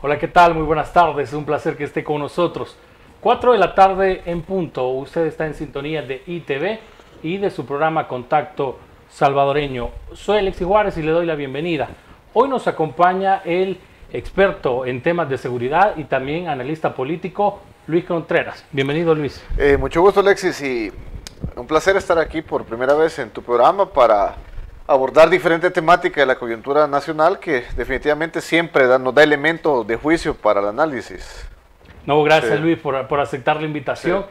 Hola, ¿qué tal? Muy buenas tardes, es un placer que esté con nosotros. 4 de la tarde en punto, usted está en sintonía de ITV y de su programa Contacto Salvadoreño. Soy Alexis Juárez y le doy la bienvenida. Hoy nos acompaña el experto en temas de seguridad y también analista político, Luis Contreras. Bienvenido, Luis. Mucho gusto, Alexis, y un placer estar aquí por primera vez en tu programa para abordar diferentes temáticas de la coyuntura nacional que definitivamente siempre nos da elementos de juicio para el análisis. No, gracias, sí, Luis, por aceptar la invitación.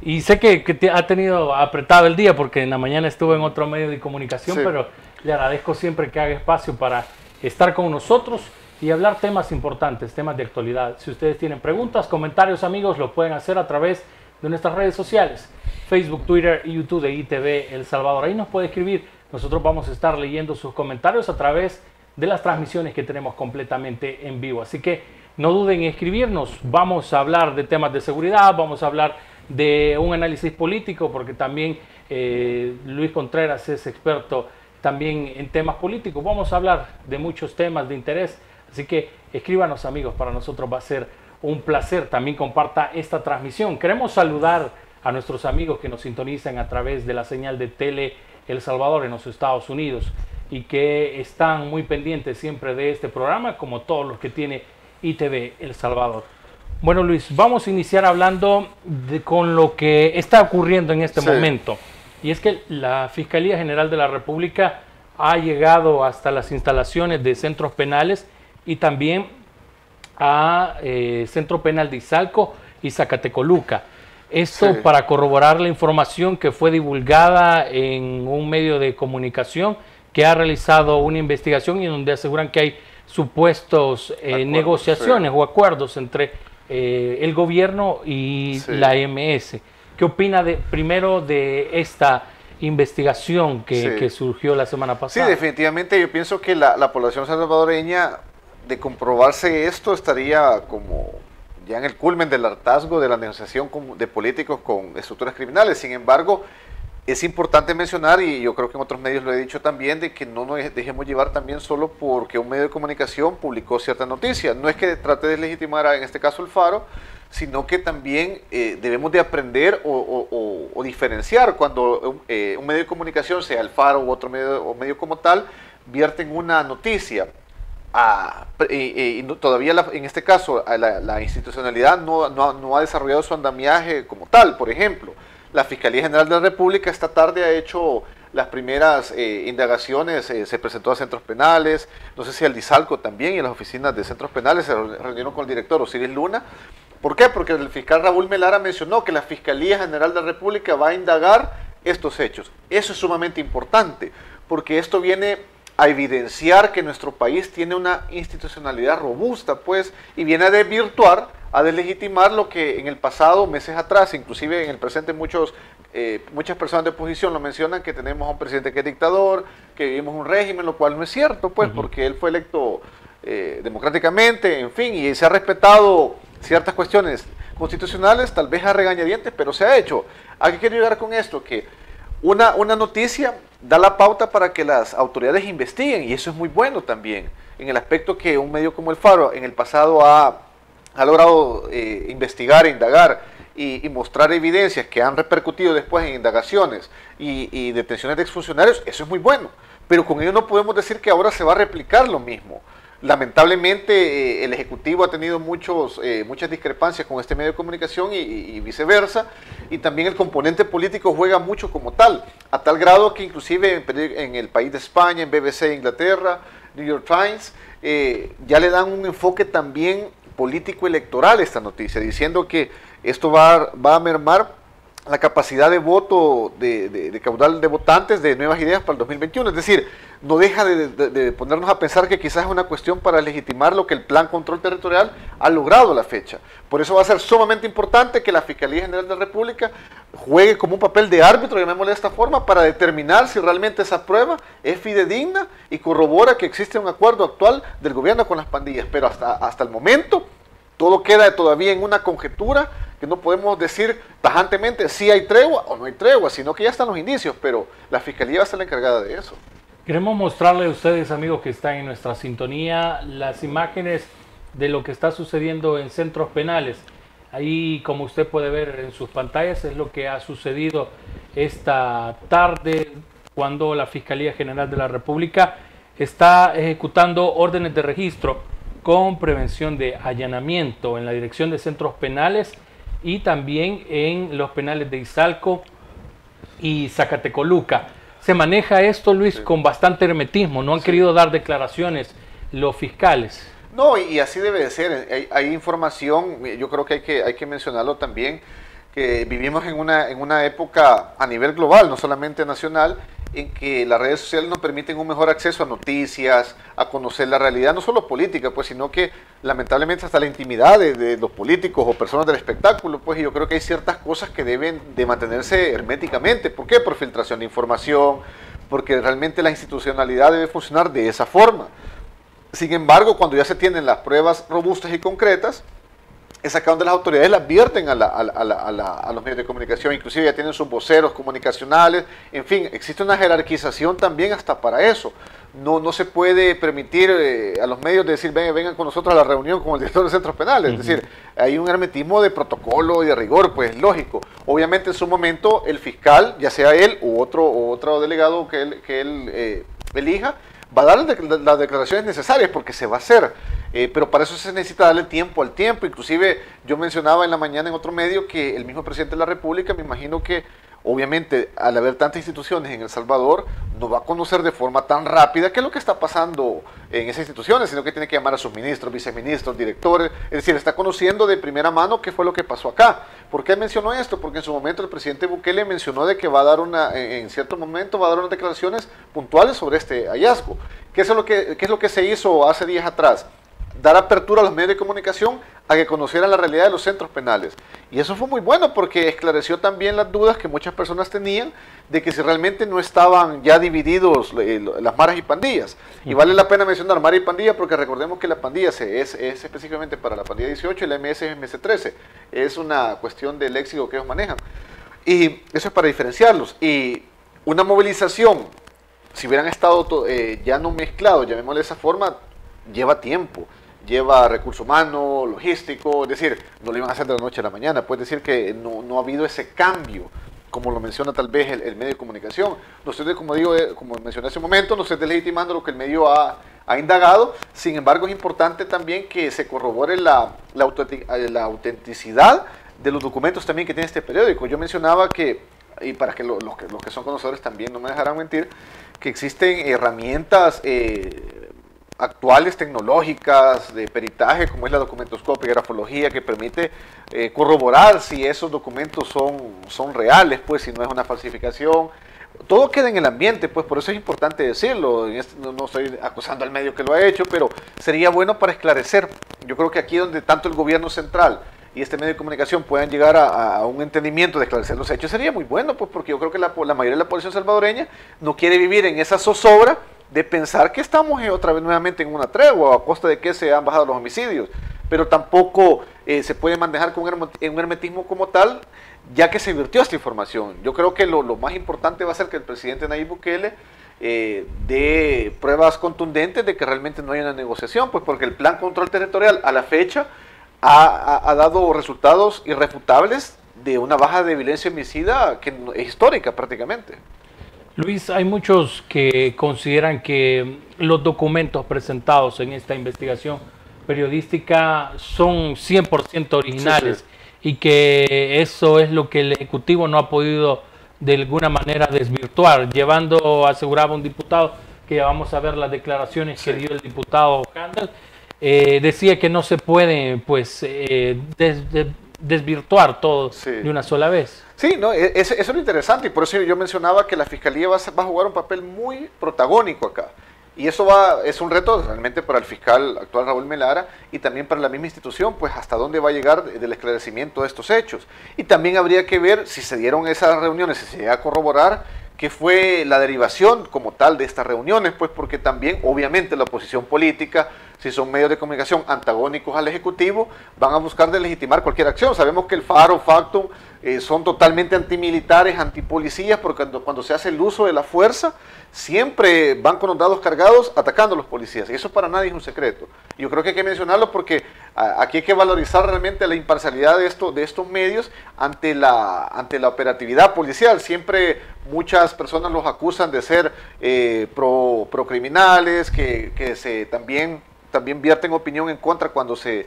Sí. Y sé que ha tenido apretado el día porque en la mañana estuve en otro medio de comunicación, sí, pero le agradezco siempre que haga espacio para estar con nosotros y hablar temas importantes, temas de actualidad. Si ustedes tienen preguntas, comentarios, amigos, lo pueden hacer a través de nuestras redes sociales, Facebook, Twitter y YouTube de ITV El Salvador. Ahí nos puede escribir. Nosotros vamos a estar leyendo sus comentarios a través de las transmisiones que tenemos completamente en vivo. Así que no duden en escribirnos. Vamos a hablar de temas de seguridad, vamos a hablar de un análisis político, porque también Luis Contreras es experto también en temas políticos. Vamos a hablar de muchos temas de interés. Así que escríbanos, amigos, para nosotros va a ser un placer. También comparta esta transmisión. Queremos saludar a nuestros amigos que nos sintonizan a través de la señal de Tele El Salvador en los Estados Unidos y que están muy pendientes siempre de este programa, como todos los que tiene ITV El Salvador. Bueno, Luis, vamos a iniciar hablando con lo que está ocurriendo en este momento. Y es que la Fiscalía General de la República ha llegado hasta las instalaciones de centros penales y también a Centro Penal de Izalco y Zacatecoluca. Esto para corroborar la información que fue divulgada en un medio de comunicación que ha realizado una investigación y donde aseguran que hay supuestos negociaciones o acuerdos entre el gobierno y la AMS. ¿Qué opina primero de esta investigación que surgió la semana pasada? Sí, definitivamente yo pienso que la población salvadoreña, de comprobarse esto, estaría como ya en el culmen del hartazgo de la negociación de políticos con estructuras criminales. Sin embargo, es importante mencionar, y yo creo que en otros medios lo he dicho también, de que no nos dejemos llevar también solo porque un medio de comunicación publicó cierta noticia. No es que trate de legitimar en este caso el Faro, sino que también debemos de aprender o diferenciar cuando un medio de comunicación, sea el Faro u otro medio como tal, vierten una noticia. Todavía en este caso la institucionalidad no ha desarrollado su andamiaje como tal. Por ejemplo, la Fiscalía General de la República esta tarde ha hecho las primeras indagaciones, se presentó a centros penales, no sé si al Izalco también, y en las oficinas de centros penales se reunieron con el director Osiris Luna. ¿Por qué? Porque el fiscal Raúl Melara mencionó que la Fiscalía General de la República va a indagar estos hechos. Eso es sumamente importante, porque esto viene a evidenciar que nuestro país tiene una institucionalidad robusta, pues, y viene a desvirtuar, a deslegitimar lo que en el pasado, meses atrás, inclusive en el presente muchas personas de oposición lo mencionan, que tenemos a un presidente que es dictador, que vivimos un régimen, lo cual no es cierto, pues, porque él fue electo democráticamente, en fin, y se ha respetado ciertas cuestiones constitucionales, tal vez a regañadientes, pero se ha hecho. ¿A qué quiero llegar con esto? Que una noticia da la pauta para que las autoridades investiguen, y eso es muy bueno también, en el aspecto que un medio como el Faro en el pasado ha logrado investigar e indagar y mostrar evidencias que han repercutido después en indagaciones y detenciones de exfuncionarios. Eso es muy bueno, pero con ello no podemos decir que ahora se va a replicar lo mismo. Lamentablemente el Ejecutivo ha tenido muchas discrepancias con este medio de comunicación y viceversa, y también el componente político juega mucho como tal, a tal grado que inclusive en el país de España, en BBC de Inglaterra, New York Times, ya le dan un enfoque también político electoral a esta noticia, diciendo que esto va a mermar la capacidad de voto, de caudal de votantes de Nuevas Ideas para el 2021. Es decir, no deja de ponernos a pensar que quizás es una cuestión para legitimar lo que el Plan Control Territorial ha logrado a la fecha. Por eso va a ser sumamente importante que la Fiscalía General de la República juegue como un papel de árbitro, llamémosle de esta forma, para determinar si realmente esa prueba es fidedigna y corrobora que existe un acuerdo actual del gobierno con las pandillas. Pero hasta el momento todo queda todavía en una conjetura que no podemos decir tajantemente si hay tregua o no hay tregua, sino que ya están los indicios, pero la Fiscalía va a ser la encargada de eso. Queremos mostrarle a ustedes, amigos que están en nuestra sintonía, las imágenes de lo que está sucediendo en centros penales. Ahí, como usted puede ver en sus pantallas, es lo que ha sucedido esta tarde cuando la Fiscalía General de la República está ejecutando órdenes de registro con prevención de allanamiento en la dirección de centros penales y también en los penales de Izalco y Zacatecoluca. Se maneja esto, Luis, con bastante hermetismo. No han querido dar declaraciones los fiscales. No, y así debe de ser. Hay información, yo creo que hay que mencionarlo también, que vivimos en una época a nivel global, no solamente nacional, en que las redes sociales nos permiten un mejor acceso a noticias, a conocer la realidad, no solo política, pues, sino que lamentablemente hasta la intimidad de los políticos o personas del espectáculo, pues, y yo creo que hay ciertas cosas que deben de mantenerse herméticamente. ¿Por qué? Por filtración de información, porque realmente la institucionalidad debe funcionar de esa forma. Sin embargo, cuando ya se tienen las pruebas robustas y concretas, es acá donde las autoridades le advierten a los medios de comunicación, inclusive ya tienen sus voceros comunicacionales, en fin, existe una jerarquización también hasta para eso. No se puede permitir a los medios decir, vengan con nosotros a la reunión con el director de centros penales, es decir, hay un hermetismo de protocolo y de rigor, pues lógico. Obviamente en su momento el fiscal, ya sea él u otro delegado que él elija, va a dar las declaraciones necesarias porque se va a hacer, pero para eso se necesita darle tiempo al tiempo. Inclusive yo mencionaba en la mañana en otro medio que el mismo presidente de la República, me imagino que obviamente al haber tantas instituciones en El Salvador, no va a conocer de forma tan rápida qué es lo que está pasando en esas instituciones, sino que tiene que llamar a sus ministros, viceministros, directores, es decir, está conociendo de primera mano qué fue lo que pasó acá. ¿Por qué mencionó esto? Porque en su momento el presidente Bukele mencionó de que va a dar en cierto momento va a dar unas declaraciones puntuales sobre este hallazgo. ¿Qué es lo que se hizo hace días atrás? Dar apertura a los medios de comunicación a que conocieran la realidad de los centros penales. Y eso fue muy bueno porque esclareció también las dudas que muchas personas tenían de que si realmente no estaban ya divididos las maras y pandillas. Y vale la pena mencionar mara y pandilla porque recordemos que la pandilla es específicamente para la pandilla 18 y la MS es MS-13. Es una cuestión del léxico que ellos manejan. Y eso es para diferenciarlos. Y una movilización, si hubieran estado ya no mezclados, llamémosle de esa forma, lleva tiempo. Lleva recurso humano, logístico, es decir, no lo iban a hacer de la noche a la mañana. Puede decir que no ha habido ese cambio, como lo menciona tal vez el medio de comunicación. No estoy, como mencioné hace un momento, no estoy deslegitimando lo que el medio ha indagado. Sin embargo, es importante también que se corrobore la autenticidad de los documentos también que tiene este periódico. Yo mencionaba que, y para que los que son conocedores también no me dejarán mentir, que existen herramientas actuales tecnológicas de peritaje, como es la documentoscopia y grafología, que permite corroborar si esos documentos son reales, pues si no es una falsificación. Todo queda en el ambiente, pues por eso es importante decirlo. No estoy acusando al medio que lo ha hecho, pero sería bueno para esclarecer. Yo creo que aquí donde tanto el gobierno central y este medio de comunicación puedan llegar a un entendimiento de esclarecer los hechos, sería muy bueno, pues porque yo creo que la mayoría de la población salvadoreña no quiere vivir en esa zozobra de pensar que estamos otra vez nuevamente en una tregua a costa de que se han bajado los homicidios, pero tampoco se puede manejar con un hermetismo como tal, ya que se virtió esta información. Yo creo que lo más importante va a ser que el presidente Nayib Bukele dé pruebas contundentes de que realmente no hay una negociación, pues porque el plan control territorial a la fecha ha dado resultados irrefutables de una baja de violencia homicida que es histórica prácticamente. Luis, hay muchos que consideran que los documentos presentados en esta investigación periodística son 100% originales, y que eso es lo que el Ejecutivo no ha podido de alguna manera desvirtuar, llevando, aseguraba un diputado, que ya vamos a ver las declaraciones que dio el diputado Handel, decía que no se puede pues desvirtuar todo de una sola vez. Sí, no, eso es lo interesante, y por eso yo mencionaba que la Fiscalía va a jugar un papel muy protagónico acá. Y eso es un reto realmente para el fiscal actual Raúl Melara y también para la misma institución, pues hasta dónde va a llegar del esclarecimiento de estos hechos. Y también habría que ver si se dieron esas reuniones, si se llega a corroborar qué fue la derivación como tal de estas reuniones, pues porque también obviamente la oposición política, si son medios de comunicación antagónicos al Ejecutivo, van a buscar delegitimar cualquier acción. Sabemos que el Faro, Factum, son totalmente antimilitares, antipolicías, porque cuando se hace el uso de la fuerza, siempre van con los dados cargados atacando a los policías. Y eso para nadie es un secreto. Yo creo que hay que mencionarlo porque aquí hay que valorizar realmente la imparcialidad de estos medios ante la operatividad policial. Siempre muchas personas los acusan de ser pro criminales, que también vierten opinión en contra cuando se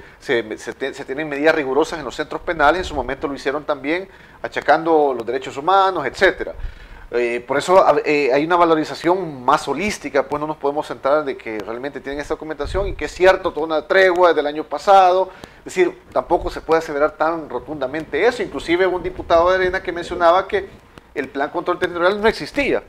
tienen medidas rigurosas en los centros penales. En su momento lo hicieron también, achacando los derechos humanos, etcétera. Por eso hay una valorización más holística, pues no nos podemos centrar de que realmente tienen esta documentación y que es cierto, toda una tregua del año pasado. Es decir, tampoco se puede aseverar tan rotundamente eso. Inclusive un diputado de Arena que mencionaba que el plan control territorial no existía,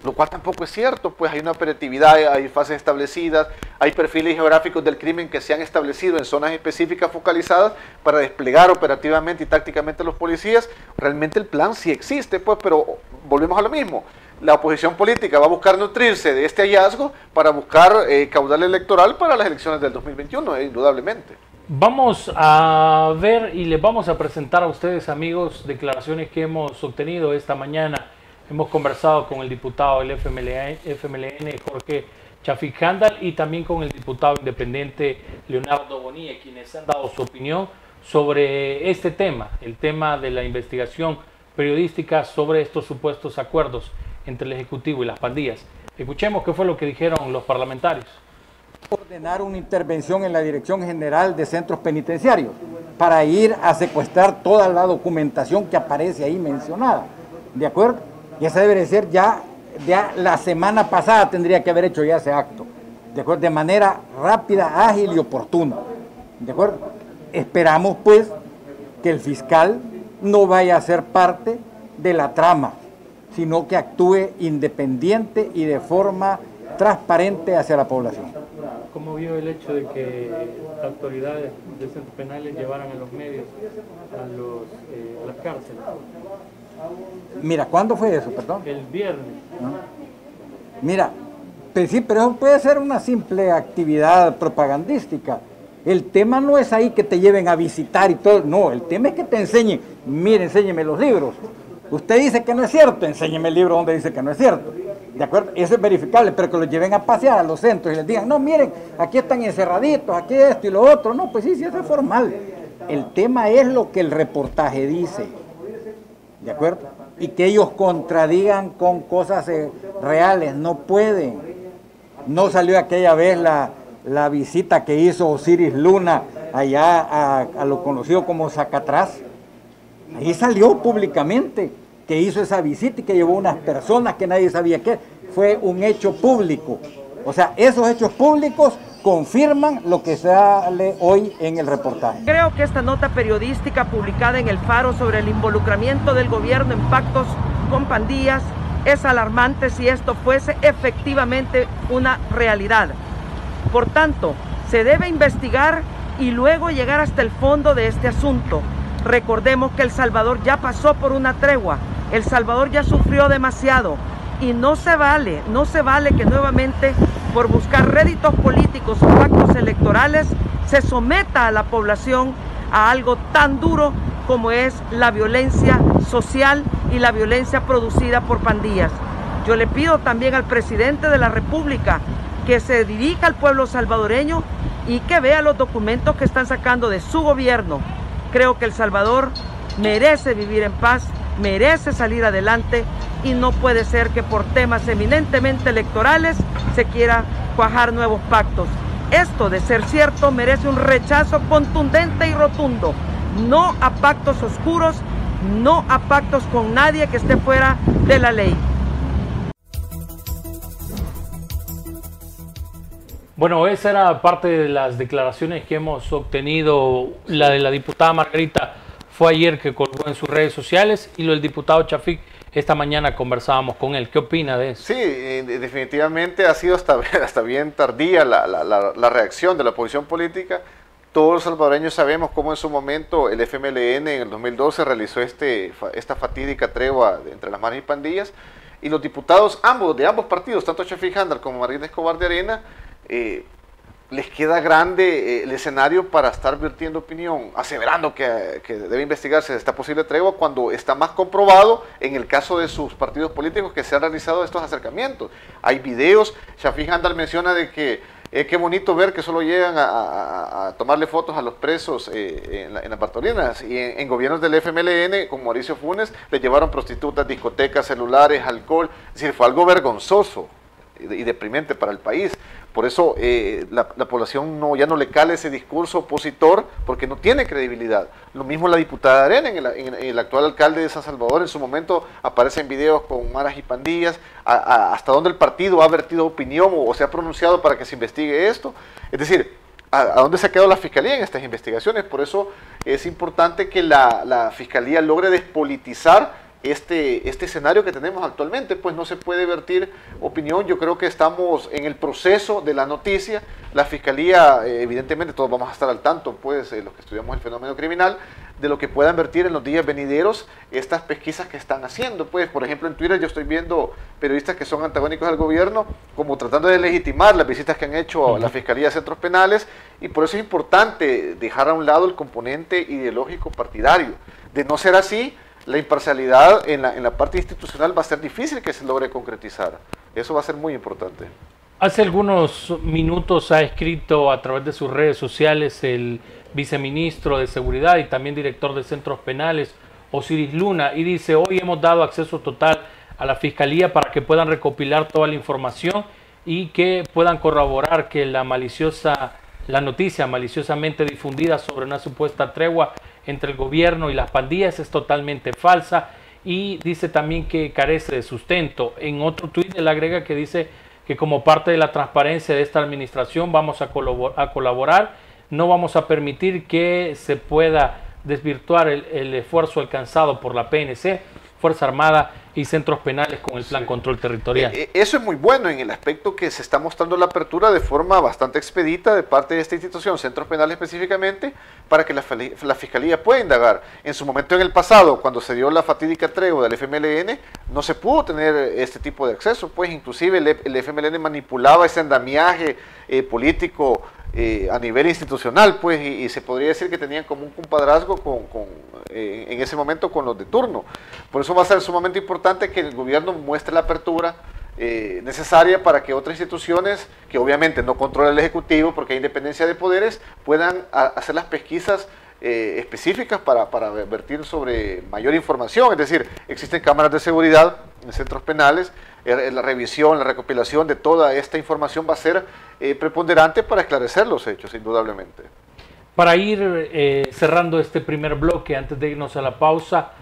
lo cual tampoco es cierto, pues hay una operatividad, hay fases establecidas, hay perfiles geográficos del crimen que se han establecido en zonas específicas focalizadas para desplegar operativamente y tácticamente a los policías. Realmente el plan sí existe, pues, pero volvemos a lo mismo. La oposición política va a buscar nutrirse de este hallazgo para buscar caudal electoral para las elecciones del 2021, indudablemente. Vamos a ver y les vamos a presentar a ustedes, amigos, declaraciones que hemos obtenido esta mañana. Hemos conversado con el diputado del FMLN, Jorge Chafik Handal, y también con el diputado independiente Leonardo Bonilla, quienes han dado su opinión sobre este tema, el tema de la investigación periodística sobre estos supuestos acuerdos entre el Ejecutivo y las pandillas. Escuchemos qué fue lo que dijeron los parlamentarios. Ordenar una intervención en la Dirección General de Centros Penitenciarios para ir a secuestrar toda la documentación que aparece ahí mencionada, ¿de acuerdo? Y esa debe de ser ya la semana pasada tendría que haber hecho ya ese acto, ¿de acuerdo? De manera rápida, ágil y oportuna, ¿de acuerdo? Esperamos pues que el fiscal no vaya a ser parte de la trama, sino que actúe independiente y de forma transparente hacia la población. ¿Cómo vio el hecho de que autoridades de centros penales llevaran a los medios a las cárceles? Mira, ¿cuándo fue eso, perdón? El viernes. ¿No? Mira, pues sí, pero eso puede ser una simple actividad propagandística. El tema no es ahí que te lleven a visitar y todo, no, el tema es que te enseñen, mire, enséñeme los libros. Usted dice que no es cierto, enséñeme el libro donde dice que no es cierto. ¿De acuerdo? Eso es verificable, pero que los lleven a pasear a los centros y les digan, no, miren, aquí están encerraditos, aquí esto y lo otro. No, pues sí, eso es formal. El tema es lo que el reportaje dice, ¿de acuerdo? Y que ellos contradigan con cosas reales, no pueden. No salió aquella vez la visita que hizo Osiris Luna allá a lo conocido como Zacatrás. Ahí salió públicamente que hizo esa visita y que llevó unas personas que nadie sabía qué. Fue un hecho público. O sea, esos hechos públicos confirman lo que sale hoy en el reportaje. Creo que esta nota periodística publicada en El Faro sobre el involucramiento del gobierno en pactos con pandillas es alarmante si esto fuese efectivamente una realidad. Por tanto, se debe investigar y luego llegar hasta el fondo de este asunto. Recordemos que El Salvador ya pasó por una tregua, El Salvador ya sufrió demasiado y no se vale que nuevamente por buscar réditos políticos o pactos electorales se someta a la población a algo tan duro como es la violencia social y la violencia producida por pandillas. Yo le pido también al presidente de la República que se dirija al pueblo salvadoreño y que vea los documentos que están sacando de su gobierno. Creo que El Salvador merece vivir en paz, merece salir adelante y no puede ser que por temas eminentemente electorales se quiera cuajar nuevos pactos. Esto, de ser cierto, merece un rechazo contundente y rotundo. No a pactos oscuros, no a pactos con nadie que esté fuera de la ley. Bueno, esa era parte de las declaraciones que hemos obtenido. La de la diputada Margarita fue ayer, que colgó en sus redes sociales, y lo del diputado Chafik, esta mañana conversábamos con él. ¿Qué opina de eso? Sí, definitivamente ha sido hasta bien tardía la reacción de la oposición política. Todos los salvadoreños sabemos cómo en su momento el FMLN en el 2012 realizó esta fatídica tregua entre las maras y pandillas, y los diputados de ambos partidos, tanto Chafik Handal como Margarita Escobar de Arena, les queda grande el escenario para estar vertiendo opinión, aseverando que debe investigarse esta posible tregua, cuando está más comprobado en el caso de sus partidos políticos que se han realizado estos acercamientos. Hay videos, Shafik Handal menciona de que qué bonito ver que solo llegan a tomarle fotos a los presos en las Bartolinas, y en gobiernos del FMLN, con Mauricio Funes, le llevaron prostitutas, discotecas, celulares, alcohol. Es decir, fue algo vergonzoso y deprimente para el país. Por eso la población ya no le cala ese discurso opositor, porque no tiene credibilidad. Lo mismo la diputada Arena, en el actual alcalde de San Salvador, en su momento aparecen videos con maras y pandillas, hasta donde el partido ha vertido opinión o se ha pronunciado para que se investigue esto. Es decir, ¿a dónde se ha quedado la Fiscalía en estas investigaciones? Por eso es importante que la Fiscalía logre despolitizar este escenario que tenemos actualmente. Pues no se puede vertir opinión. Yo creo que estamos en el proceso de la noticia. La Fiscalía, evidentemente todos vamos a estar al tanto, pues los que estudiamos el fenómeno criminal, de lo que puedan vertir en los días venideros estas pesquisas que están haciendo. Pues, por ejemplo, en Twitter yo estoy viendo periodistas que son antagónicos al gobierno, como tratando de legitimar las visitas que han hecho a la Fiscalía a centros penales, y por eso es importante dejar a un lado el componente ideológico partidario. De no ser así, la imparcialidad en la parte institucional va a ser difícil que se logre concretizar. Eso va a ser muy importante. Hace algunos minutos ha escrito a través de sus redes sociales el viceministro de Seguridad y también director de Centros Penales, Osiris Luna, y dice: hoy hemos dado acceso total a la Fiscalía para que puedan recopilar toda la información y que puedan corroborar que la noticia maliciosamente difundida sobre una supuesta tregua entre el gobierno y las pandillas es totalmente falsa, y dice también que carece de sustento. En otro tuit él agrega que dice que como parte de la transparencia de esta administración vamos a colaborar, no vamos a permitir que se pueda desvirtuar el esfuerzo alcanzado por la PNC, Fuerza Armada y centros penales con el Plan Control Territorial. Eso es muy bueno en el aspecto que se está mostrando la apertura de forma bastante expedita de parte de esta institución, centros penales específicamente, para que la Fiscalía pueda indagar. En su momento en el pasado, cuando se dio la fatídica tregua del FMLN, no se pudo tener este tipo de acceso, pues inclusive el FMLN manipulaba ese andamiaje político a nivel institucional, pues, y se podría decir que tenían como un compadrazgo en ese momento con los de turno. Por eso va a ser sumamente importante que el gobierno muestre la apertura necesaria para que otras instituciones, que obviamente no controla el Ejecutivo porque hay independencia de poderes, puedan hacer las pesquisas específicas para vertir sobre mayor información. Es decir, existen cámaras de seguridad en centros penales, la revisión, la recopilación de toda esta información va a ser preponderante para esclarecer los hechos, indudablemente. Para ir cerrando este primer bloque, antes de irnos a la pausa,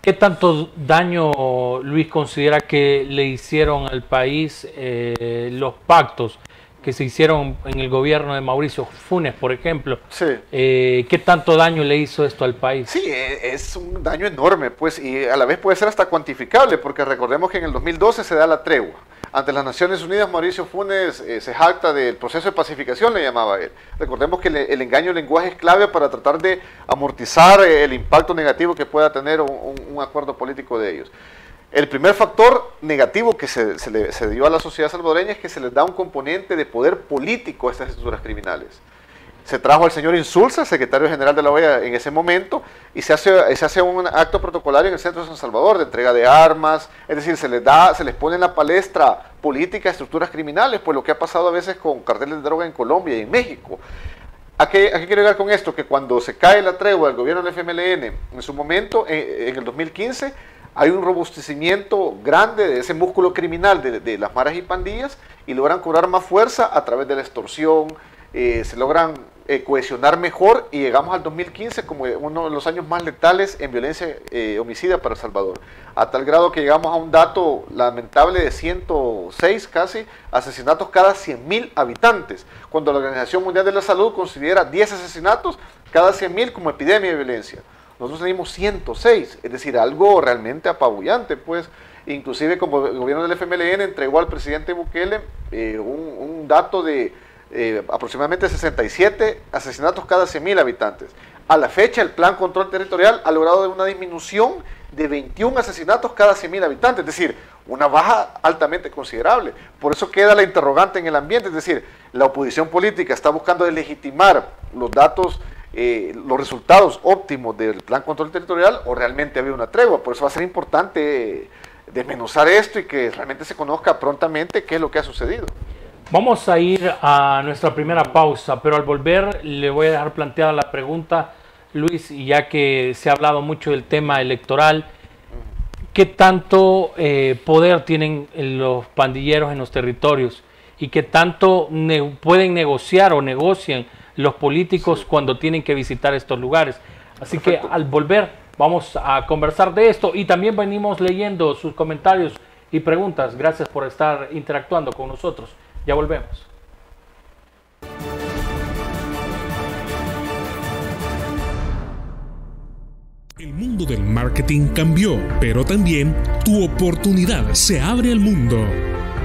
¿qué tanto daño, Luis, considera que le hicieron al país los pactos que se hicieron en el gobierno de Mauricio Funes, por ejemplo? Sí. ¿Qué tanto daño le hizo esto al país? Sí, es un daño enorme, pues, y a la vez puede ser hasta cuantificable, porque recordemos que en el 2012 se da la tregua. Ante las Naciones Unidas, Mauricio Funes se jacta del proceso de pacificación, le llamaba él. Recordemos que el engaño del lenguaje es clave para tratar de amortizar el impacto negativo que pueda tener un acuerdo político de ellos. El primer factor negativo que se dio a la sociedad salvadoreña es que se les da un componente de poder político a estas estructuras criminales. Se trajo al señor Insulza, secretario general de la OEA en ese momento, y se hace un acto protocolario en el centro de San Salvador de entrega de armas. Es decir, se les pone en la palestra política a estructuras criminales, pues lo que ha pasado a veces con carteles de droga en Colombia y en México. ¿A qué quiero llegar con esto? Que cuando se cae la tregua del gobierno del FMLN, en su momento, en el 2015, hay un robustecimiento grande de ese músculo criminal de las maras y pandillas, y logran cobrar más fuerza a través de la extorsión, se logran cohesionar mejor, y llegamos al 2015 como uno de los años más letales en violencia homicida para El Salvador, a tal grado que llegamos a un dato lamentable de 106 casi asesinatos cada 100.000 habitantes, cuando la Organización Mundial de la Salud considera 10 asesinatos cada 100.000 como epidemia de violencia. Nosotros tenemos 106, es decir, algo realmente apabullante, pues. Inclusive como el gobierno del FMLN entregó al presidente Bukele un dato de aproximadamente 67 asesinatos cada 100.000 habitantes. A la fecha, el Plan Control Territorial ha logrado una disminución de 21 asesinatos cada 100.000 habitantes, es decir, una baja altamente considerable. Por eso queda la interrogante en el ambiente, es decir, la oposición política está buscando deslegitimar los datos, los resultados óptimos del Plan Control Territorial, o realmente había una tregua. Por eso va a ser importante desmenuzar esto y que realmente se conozca prontamente qué es lo que ha sucedido. Vamos a ir a nuestra primera pausa, pero al volver le voy a dejar planteada la pregunta, Luis, y ya que se ha hablado mucho del tema electoral, ¿qué tanto poder tienen los pandilleros en los territorios? ¿Y qué tanto pueden negociar o negocian los políticos cuando tienen que visitar estos lugares? Así Perfecto. Que al volver vamos a conversar de esto y también venimos leyendo sus comentarios y preguntas. Gracias por estar interactuando con nosotros. Ya volvemos. El mundo del marketing cambió, pero también tu oportunidad se abre al mundo.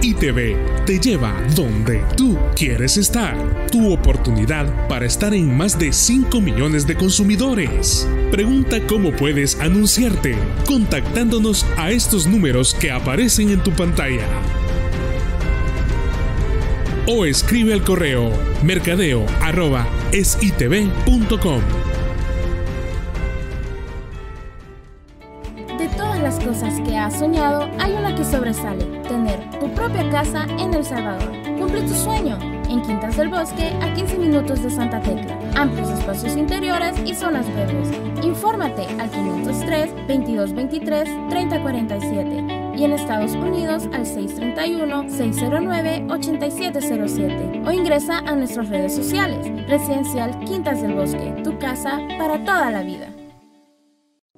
ITV te lleva donde tú quieres estar. Tu oportunidad para estar en más de 5 millones de consumidores. Pregunta cómo puedes anunciarte contactándonos a estos números que aparecen en tu pantalla. O escribe al correo mercadeo@esitv.com. De todas las cosas que has soñado, hay una que sobresale: tener tu propia casa en El Salvador. Cumple tu sueño en Quintas del Bosque, a 15 minutos de Santa Tecla. Amplios espacios interiores y zonas verdes. Infórmate al 503-2223-3047 y en Estados Unidos al 631-609-8707 o ingresa a nuestras redes sociales. Residencial Quintas del Bosque, tu casa para toda la vida.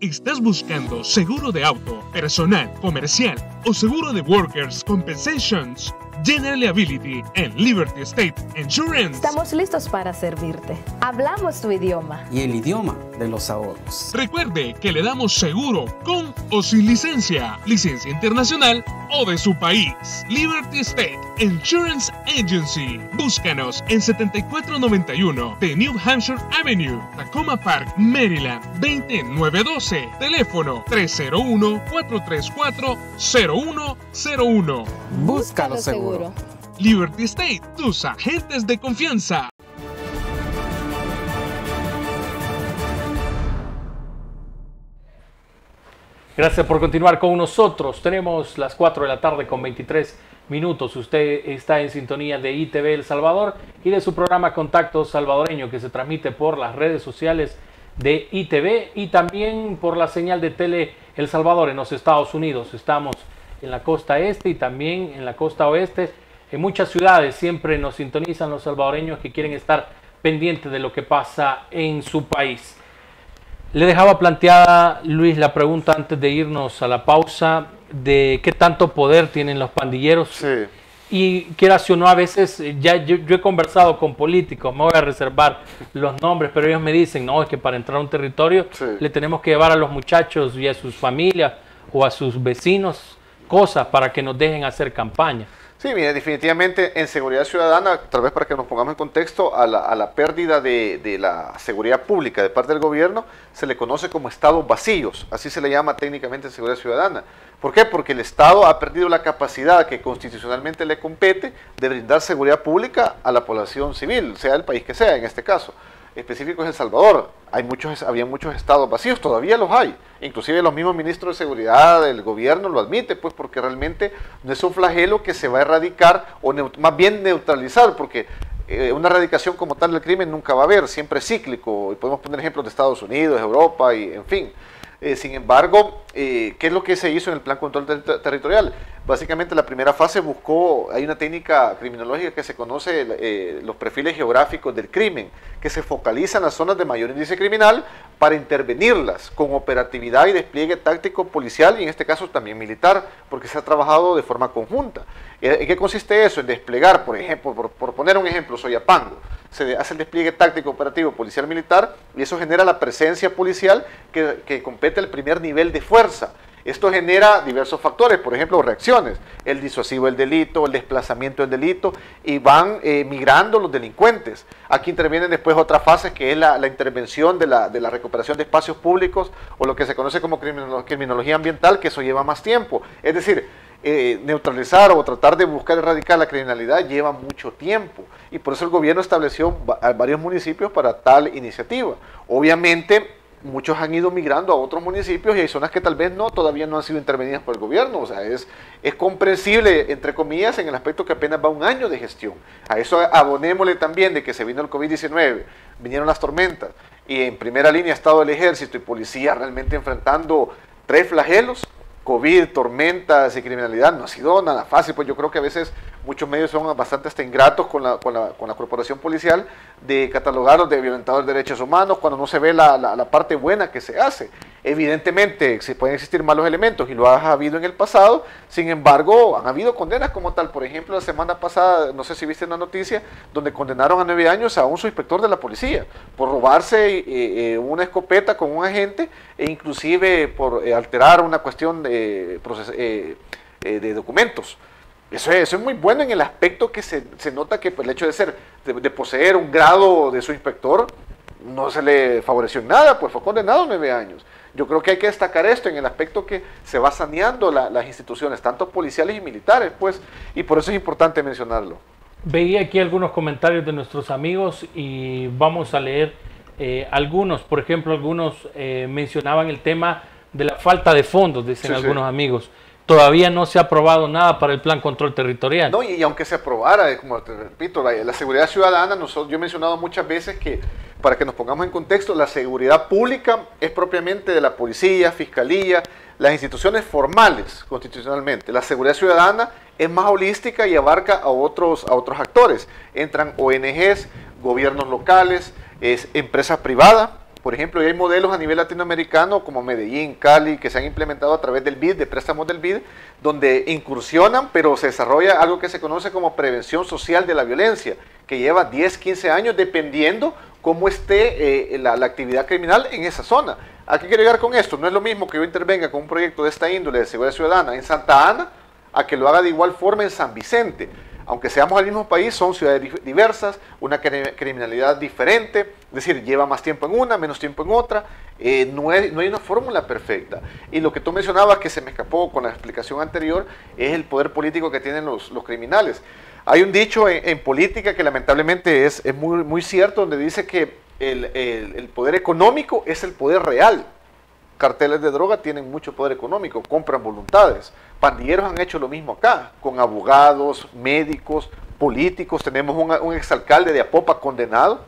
¿Estás buscando seguro de auto, personal, comercial o seguro de Workers' Compensations? General Liability en Liberty State Insurance. Estamos listos para servirte. Hablamos tu idioma. Y el idioma de los ahorros. Recuerde que le damos seguro con o sin licencia internacional o de su país. Liberty State Insurance Agency. Búscanos en 7491 de New Hampshire Avenue, Tacoma Park, Maryland, 20912. Teléfono 301-434-0101. Búscalo seguro. Liberty State, tus agentes de confianza. Gracias por continuar con nosotros. Tenemos las 4 de la tarde con 23 minutos. Usted está en sintonía de ITV El Salvador y de su programa Contacto Salvadoreño, que se transmite por las redes sociales de ITV y también por la señal de Tele El Salvador en los Estados Unidos. Estamos en la costa este y también en la costa oeste. En muchas ciudades siempre nos sintonizan los salvadoreños que quieren estar pendientes de lo que pasa en su país. Le dejaba planteada, Luis, la pregunta antes de irnos a la pausa de qué tanto poder tienen los pandilleros. Sí. Y quieras o no, a veces ya yo he conversado con políticos, me voy a reservar los nombres, pero ellos me dicen, no, es que para entrar a un territorio le tenemos que llevar a los muchachos y a sus familias o a sus vecinos cosas para que nos dejen hacer campaña. Sí, mire, definitivamente en seguridad ciudadana, tal vez para que nos pongamos en contexto, a la pérdida de la seguridad pública de parte del gobierno se le conoce como estados vacíos, así se le llama técnicamente en seguridad ciudadana. ¿Por qué? Porque el Estado ha perdido la capacidad que constitucionalmente le compete de brindar seguridad pública a la población civil, sea el país que sea, en este caso específico es El Salvador. Había muchos estados vacíos, todavía los hay, inclusive los mismos ministros de seguridad del gobierno lo admiten, pues porque realmente no es un flagelo que se va a erradicar o más bien neutralizar, porque una erradicación como tal del crimen nunca va a haber, siempre es cíclico, y podemos poner ejemplos de Estados Unidos, Europa y en fin. Sin embargo, ¿qué es lo que se hizo en el Plan Control Territorial? Básicamente la primera fase hay una técnica criminológica que se conoce los perfiles geográficos del crimen, que se focalizan en las zonas de mayor índice criminal para intervenirlas con operatividad y despliegue táctico policial y en este caso también militar, porque se ha trabajado de forma conjunta. ¿En qué consiste eso? En desplegar, por ejemplo, por poner un ejemplo, Soyapango, se hace el despliegue táctico, operativo, policial, militar, y eso genera la presencia policial que compete al primer nivel de fuerza. Esto genera diversos factores, por ejemplo, reacciones, el disuasivo del delito, el desplazamiento del delito, y van migrando los delincuentes. Aquí intervienen después otras fases, que es la intervención de la recuperación de espacios públicos, o lo que se conoce como criminología ambiental, que eso lleva más tiempo. Es decir, neutralizar o tratar de buscar erradicar la criminalidad lleva mucho tiempo y por eso el gobierno estableció varios municipios para tal iniciativa. Obviamente muchos han ido migrando a otros municipios y hay zonas que tal vez todavía no han sido intervenidas por el gobierno. O sea, es comprensible, entre comillas, en el aspecto que apenas va un año de gestión. A eso abonémosle también de que se vino el COVID-19, vinieron las tormentas y en primera línea ha estado el ejército y policía realmente enfrentando 3 flagelos. COVID, tormentas y criminalidad, no ha sido nada fácil, pues yo creo que a veces muchos medios son bastante hasta ingratos con la corporación policial de catalogarlos de violentadores de derechos humanos cuando no se ve la parte buena que se hace. Evidentemente se pueden existir malos elementos y lo ha habido en el pasado, sin embargo han habido condenas como tal. Por ejemplo, la semana pasada, no sé si viste una noticia, donde condenaron a 9 años a un subinspector de la policía por robarse una escopeta con un agente e inclusive por alterar una cuestión de documentos. Eso es muy bueno en el aspecto que se nota que el hecho de poseer un grado de subinspector no se le favoreció en nada, pues fue condenado a 9 años. Yo creo que hay que destacar esto en el aspecto que se va saneando las instituciones, tanto policiales y militares, pues, y por eso es importante mencionarlo. Veía aquí algunos comentarios de nuestros amigos y vamos a leer algunos. Por ejemplo, algunos mencionaban el tema de la falta de fondos, dicen algunos amigos. Todavía no se ha aprobado nada para el Plan Control Territorial. No, y aunque se aprobara, como te repito, la seguridad ciudadana, yo he mencionado muchas veces que, para que nos pongamos en contexto, la seguridad pública es propiamente de la policía, fiscalía, las instituciones formales constitucionalmente. La seguridad ciudadana es más holística y abarca a otros actores. Entran ONGs, gobiernos locales, empresas privadas. Por ejemplo, hay modelos a nivel latinoamericano como Medellín, Cali, que se han implementado a través del BID, de préstamos del BID, donde incursionan, pero se desarrolla algo que se conoce como prevención social de la violencia, que lleva 10, 15 años dependiendo cómo esté la actividad criminal en esa zona. ¿A qué quiero llegar con esto? No es lo mismo que yo intervenga con un proyecto de esta índole de seguridad ciudadana en Santa Ana, a que lo haga de igual forma en San Vicente. Aunque seamos el mismo país, son ciudades diversas, una criminalidad diferente, es decir, lleva más tiempo en una, menos tiempo en otra, no hay una fórmula perfecta. Y lo que tú mencionabas, que se me escapó con la explicación anterior, es el poder político que tienen los criminales. Hay un dicho en política que lamentablemente es muy cierto, donde dice que el poder económico es el poder real. Carteles de droga tienen mucho poder económico, compran voluntades. Pandilleros han hecho lo mismo acá, con abogados, médicos, políticos. Tenemos un exalcalde de Apopa condenado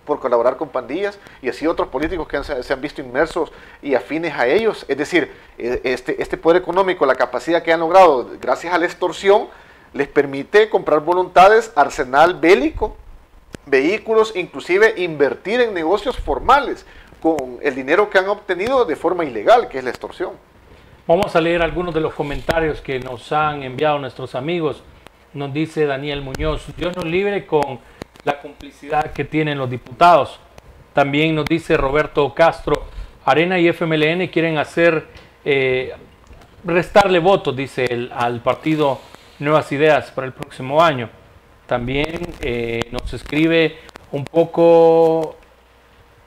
por colaborar con pandillas y así otros políticos que se han visto inmersos y afines a ellos. Es decir, este poder económico, la capacidad que han logrado gracias a la extorsión, les permite comprar voluntades, arsenal bélico, vehículos, inclusive invertir en negocios formales con el dinero que han obtenido de forma ilegal, que es la extorsión. Vamos a leer algunos de los comentarios que nos han enviado nuestros amigos. Nos dice Daniel Muñoz: Dios nos libre con la complicidad que tienen los diputados. También nos dice Roberto Castro: Arena y FMLN quieren restarle votos, dice él, al partido Nuevas Ideas para el próximo año. También nos escribe un poco,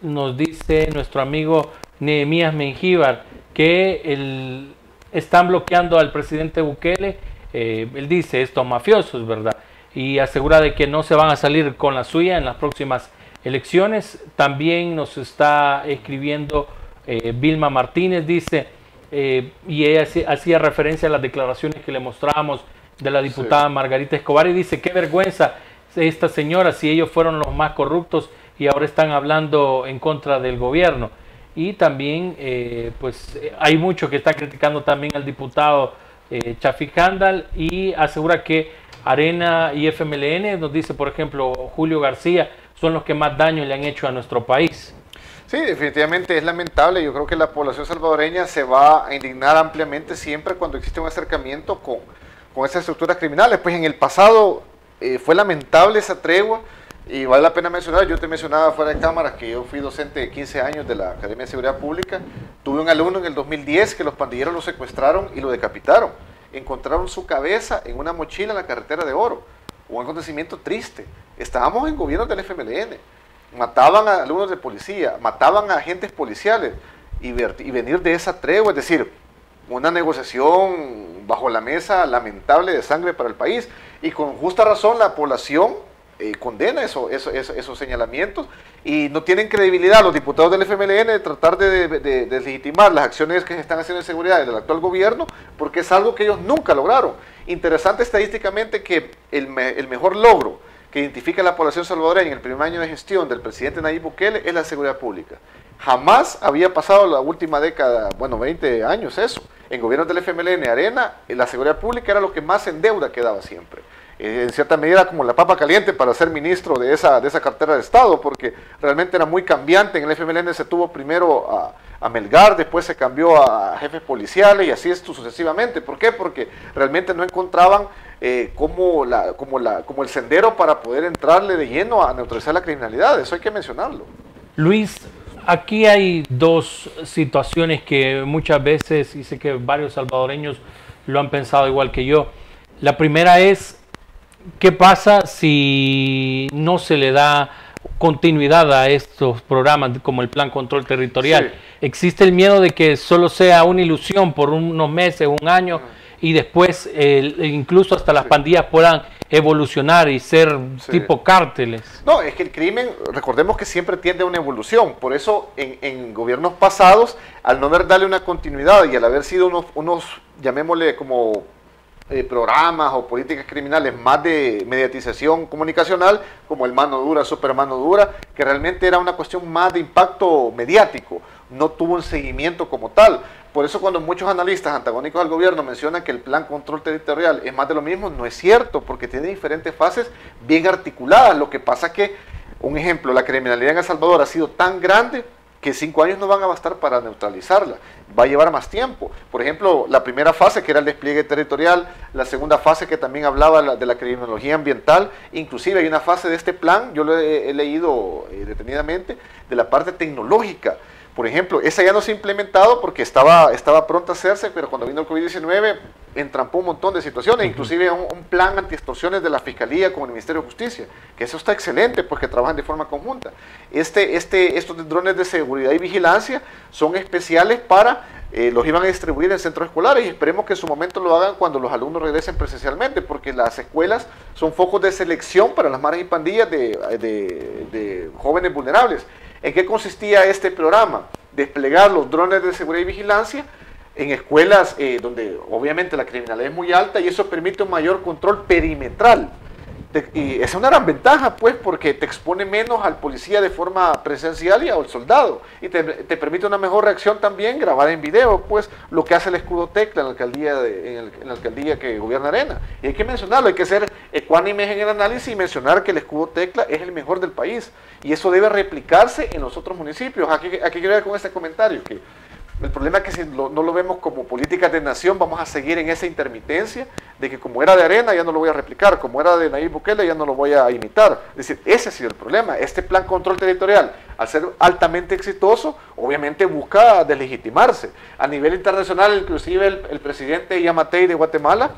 nos dice nuestro amigo Nehemías Mengíbar que están bloqueando al presidente Bukele. Él dice estos mafiosos, ¿verdad? Y asegura de que no se van a salir con la suya en las próximas elecciones. También nos está escribiendo Vilma Martínez, dice, y ella hacía referencia a las declaraciones que le mostrábamos de la diputada Margarita Escobar, y dice: qué vergüenza esta señora, si ellos fueron los más corruptos y ahora están hablando en contra del gobierno. Y también pues hay mucho que está criticando también al diputado Chafik Handal, y asegura que Arena y FMLN, nos dice por ejemplo Julio García, son los que más daño le han hecho a nuestro país. Sí, definitivamente es lamentable. Yo creo que la población salvadoreña se va a indignar ampliamente siempre cuando existe un acercamiento con esas estructuras criminales. Pues en el pasado fue lamentable esa tregua, y vale la pena mencionar, yo te mencionaba fuera de cámara que yo fui docente de 15 años de la Academia de Seguridad Pública. Tuve un alumno en el 2010 que los pandilleros lo secuestraron y lo decapitaron. Encontraron su cabeza en una mochila en la carretera de Oro. Un acontecimiento triste. Estábamos en gobierno del FMLN. Mataban a alumnos de policía, mataban a agentes policiales, y venir de esa tregua, es decir, una negociación bajo la mesa lamentable de sangre para el país. Y con justa razón la población condena esos señalamientos y no tienen credibilidad los diputados del FMLN de tratar de deslegitimar las acciones que se están haciendo en seguridad del actual gobierno, porque es algo que ellos nunca lograron. Interesante estadísticamente que el mejor logro que identifica la población salvadoreña en el primer año de gestión del presidente Nayib Bukele es la seguridad pública. Jamás había pasado la última década, bueno, 20 años eso. En gobiernos del FMLN Arena, la seguridad pública era lo que más en deuda quedaba siempre. En cierta medida como la papa caliente para ser ministro de esa cartera de Estado, porque realmente era muy cambiante. En el FMLN se tuvo primero a Melgar, después se cambió a jefes policiales y así esto sucesivamente. ¿Por qué? Porque realmente no encontraban como el sendero para poder entrarle de lleno a neutralizar la criminalidad. Eso hay que mencionarlo. Luis, aquí hay dos situaciones que muchas veces, y sé que varios salvadoreños lo han pensado igual que yo. La primera es, ¿qué pasa si no se le da continuidad a estos programas como el Plan Control Territorial? Sí. Existe el miedo de que solo sea una ilusión por unos meses, un año, y después incluso hasta las pandillas puedan evolucionar y ser tipo cárteles. No, es que el crimen, recordemos que siempre tiende a una evolución. Por eso en gobiernos pasados, al no darle una continuidad y al haber sido unos llamémosle como programas o políticas criminales más de mediatización comunicacional, como el mano dura, super mano dura, que realmente era una cuestión más de impacto mediático, no tuvo un seguimiento como tal. Por eso cuando muchos analistas antagónicos al gobierno mencionan que el Plan Control Territorial es más de lo mismo, no es cierto, porque tiene diferentes fases bien articuladas. Lo que pasa que, un ejemplo, la criminalidad en El Salvador ha sido tan grande que 5 años no van a bastar para neutralizarla, va a llevar más tiempo. Por ejemplo, la primera fase, que era el despliegue territorial, la segunda fase, que también hablaba de la criminología ambiental, inclusive hay una fase de este plan, yo lo he leído detenidamente, de la parte tecnológica. Por ejemplo, esa ya no se ha implementado porque estaba pronta a hacerse, pero cuando vino el COVID-19 entrampó un montón de situaciones, inclusive un plan anti-extorsiones de la Fiscalía con el Ministerio de Justicia, que eso está excelente, pues que trabajan de forma conjunta. Estos drones de seguridad y vigilancia son especiales para, los iban a distribuir en centros escolares y esperemos que en su momento lo hagan cuando los alumnos regresen presencialmente, porque las escuelas son focos de selección para las maras y pandillas de jóvenes vulnerables. ¿En qué consistía este programa? Desplegar los drones de seguridad y vigilancia en escuelas donde obviamente la criminalidad es muy alta y eso permite un mayor control perimetral. Y esa es una gran ventaja, pues, porque te expone menos al policía de forma presencial y al soldado. Y te permite una mejor reacción también grabada en video, pues, lo que hace el escudo Tecla en la alcaldía que gobierna Arena. Y hay que mencionarlo, hay que ser ecuánimes en el análisis y mencionar que el escudo Tecla es el mejor del país. Y eso debe replicarse en los otros municipios. Aquí quiero ir con este comentario, que el problema es que si no lo vemos como políticas de nación, vamos a seguir en esa intermitencia de que como era de Arena ya no lo voy a replicar, como era de Nayib Bukele ya no lo voy a imitar. Es decir, ese ha sido el problema. Este plan control territorial, al ser altamente exitoso, obviamente busca deslegitimarse. A nivel internacional, inclusive el presidente Yamatei de Guatemala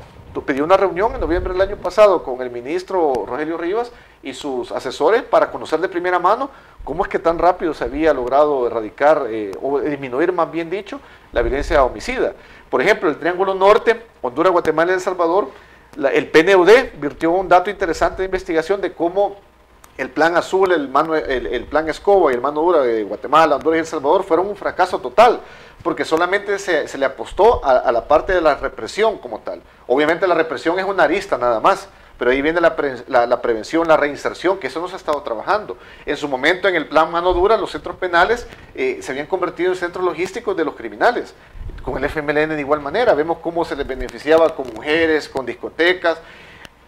pidió una reunión en noviembre del año pasado con el ministro Rogelio Rivas y sus asesores para conocer de primera mano cómo es que tan rápido se había logrado erradicar o disminuir, más bien dicho, la violencia homicida. Por ejemplo, el Triángulo Norte, Honduras, Guatemala y El Salvador, el PNUD virtió un dato interesante de investigación de cómo el Plan Azul, el Plan Escoba y el Mano Dura de Guatemala, Honduras y El Salvador fueron un fracaso total, porque solamente se le apostó a la parte de la represión como tal. Obviamente la represión es una arista nada más, pero ahí viene la prevención, la reinserción, que eso no se ha estado trabajando. En su momento, en el Plan Mano Dura, los centros penales se habían convertido en centros logísticos de los criminales. Con el FMLN de igual manera, vemos cómo se les beneficiaba con mujeres, con discotecas.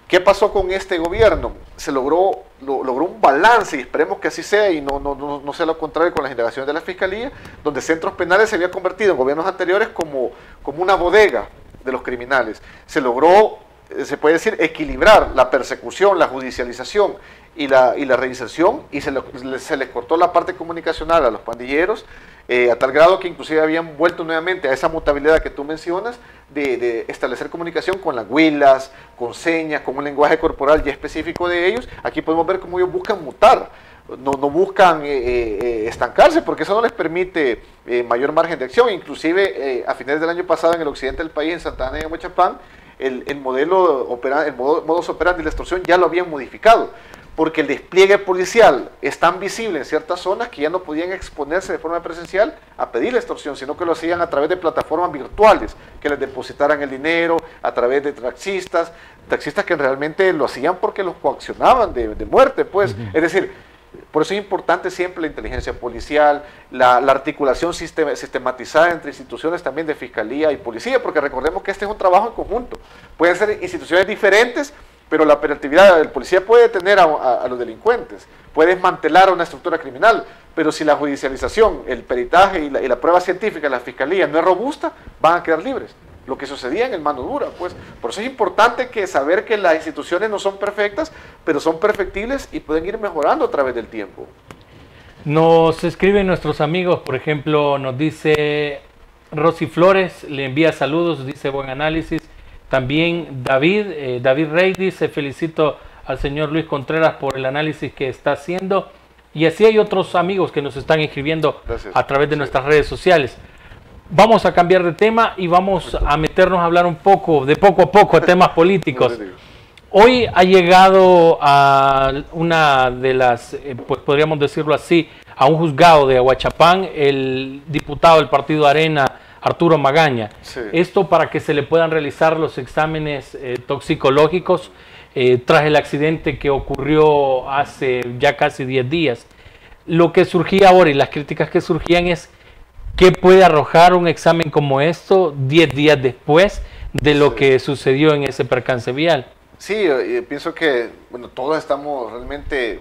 ¿Qué pasó con este gobierno? Se logró un balance, y esperemos que así sea, y no sea lo contrario con las indagaciones de la Fiscalía, donde centros penales se había convertido en gobiernos anteriores como una bodega de los criminales. Se logró, se puede decir, equilibrar la persecución, la judicialización y la reinserción, y se les cortó la parte comunicacional a los pandilleros, a tal grado que inclusive habían vuelto nuevamente a esa mutabilidad que tú mencionas, de establecer comunicación con las huilas, con señas, con un lenguaje corporal ya específico de ellos. Aquí podemos ver cómo ellos buscan mutar no buscan estancarse, porque eso no les permite mayor margen de acción. Inclusive a finales del año pasado en el occidente del país, en Santa Ana y en Huachapán, el modus operandi de la extorsión ya lo habían modificado, porque el despliegue policial es tan visible en ciertas zonas que ya no podían exponerse de forma presencial a pedir la extorsión, sino que lo hacían a través de plataformas virtuales, que les depositaran el dinero, a través de taxistas que realmente lo hacían porque los coaccionaban de muerte, pues. Es decir, por eso es importante siempre la inteligencia policial, la articulación sistematizada entre instituciones también de fiscalía y policía, porque recordemos que este es un trabajo en conjunto. Pueden ser instituciones diferentes, pero la operatividad del policía puede detener a los delincuentes, puede desmantelar una estructura criminal, pero si la judicialización, el peritaje y la prueba científica de la fiscalía no es robusta, van a quedar libres. Lo que sucedía en el Mano Dura, pues. Por eso es importante saber que las instituciones no son perfectas, pero son perfectibles y pueden ir mejorando a través del tiempo. Nos escriben nuestros amigos, por ejemplo, nos dice Rosy Flores, le envía saludos, dice buen análisis. También David Rey dice, felicito al señor Luis Contreras por el análisis que está haciendo. Y así hay otros amigos que nos están escribiendo a través de nuestras redes sociales. Vamos a cambiar de tema y vamos a meternos a hablar un poco, de poco a poco, a temas políticos. Hoy ha llegado a una de las, pues podríamos decirlo así, a un juzgado de Huachapán, el diputado del Partido Arena, Arturo Magaña. Sí. Esto para que se le puedan realizar los exámenes toxicológicos tras el accidente que ocurrió hace ya casi 10 días. Lo que surgía ahora y las críticas que surgían es ¿qué puede arrojar un examen como esto 10 días después de lo que sucedió en ese percance vial? Sí, pienso que bueno, todos estamos realmente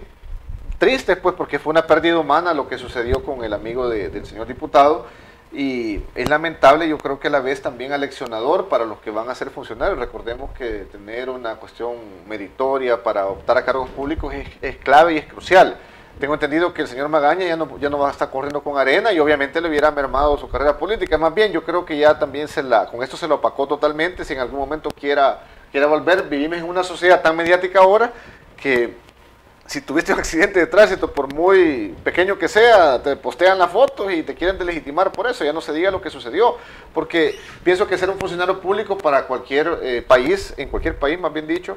tristes, pues, porque fue una pérdida humana lo que sucedió con el amigo del señor diputado, y es lamentable, yo creo que a la vez también aleccionador para los que van a ser funcionarios. Recordemos que tener una cuestión meritoria para optar a cargos públicos es clave y es crucial. Tengo entendido que el señor Magaña ya no va a estar corriendo con Arena y obviamente le hubiera mermado su carrera política. Más bien, yo creo que ya también con esto se lo opacó totalmente. Si en algún momento quiera volver, vivimos en una sociedad tan mediática ahora que si tuviste un accidente de tránsito, por muy pequeño que sea, te postean las fotos y te quieren delegitimar por eso. Ya no se diga lo que sucedió, porque pienso que ser un funcionario público para cualquier país, en cualquier país más bien dicho,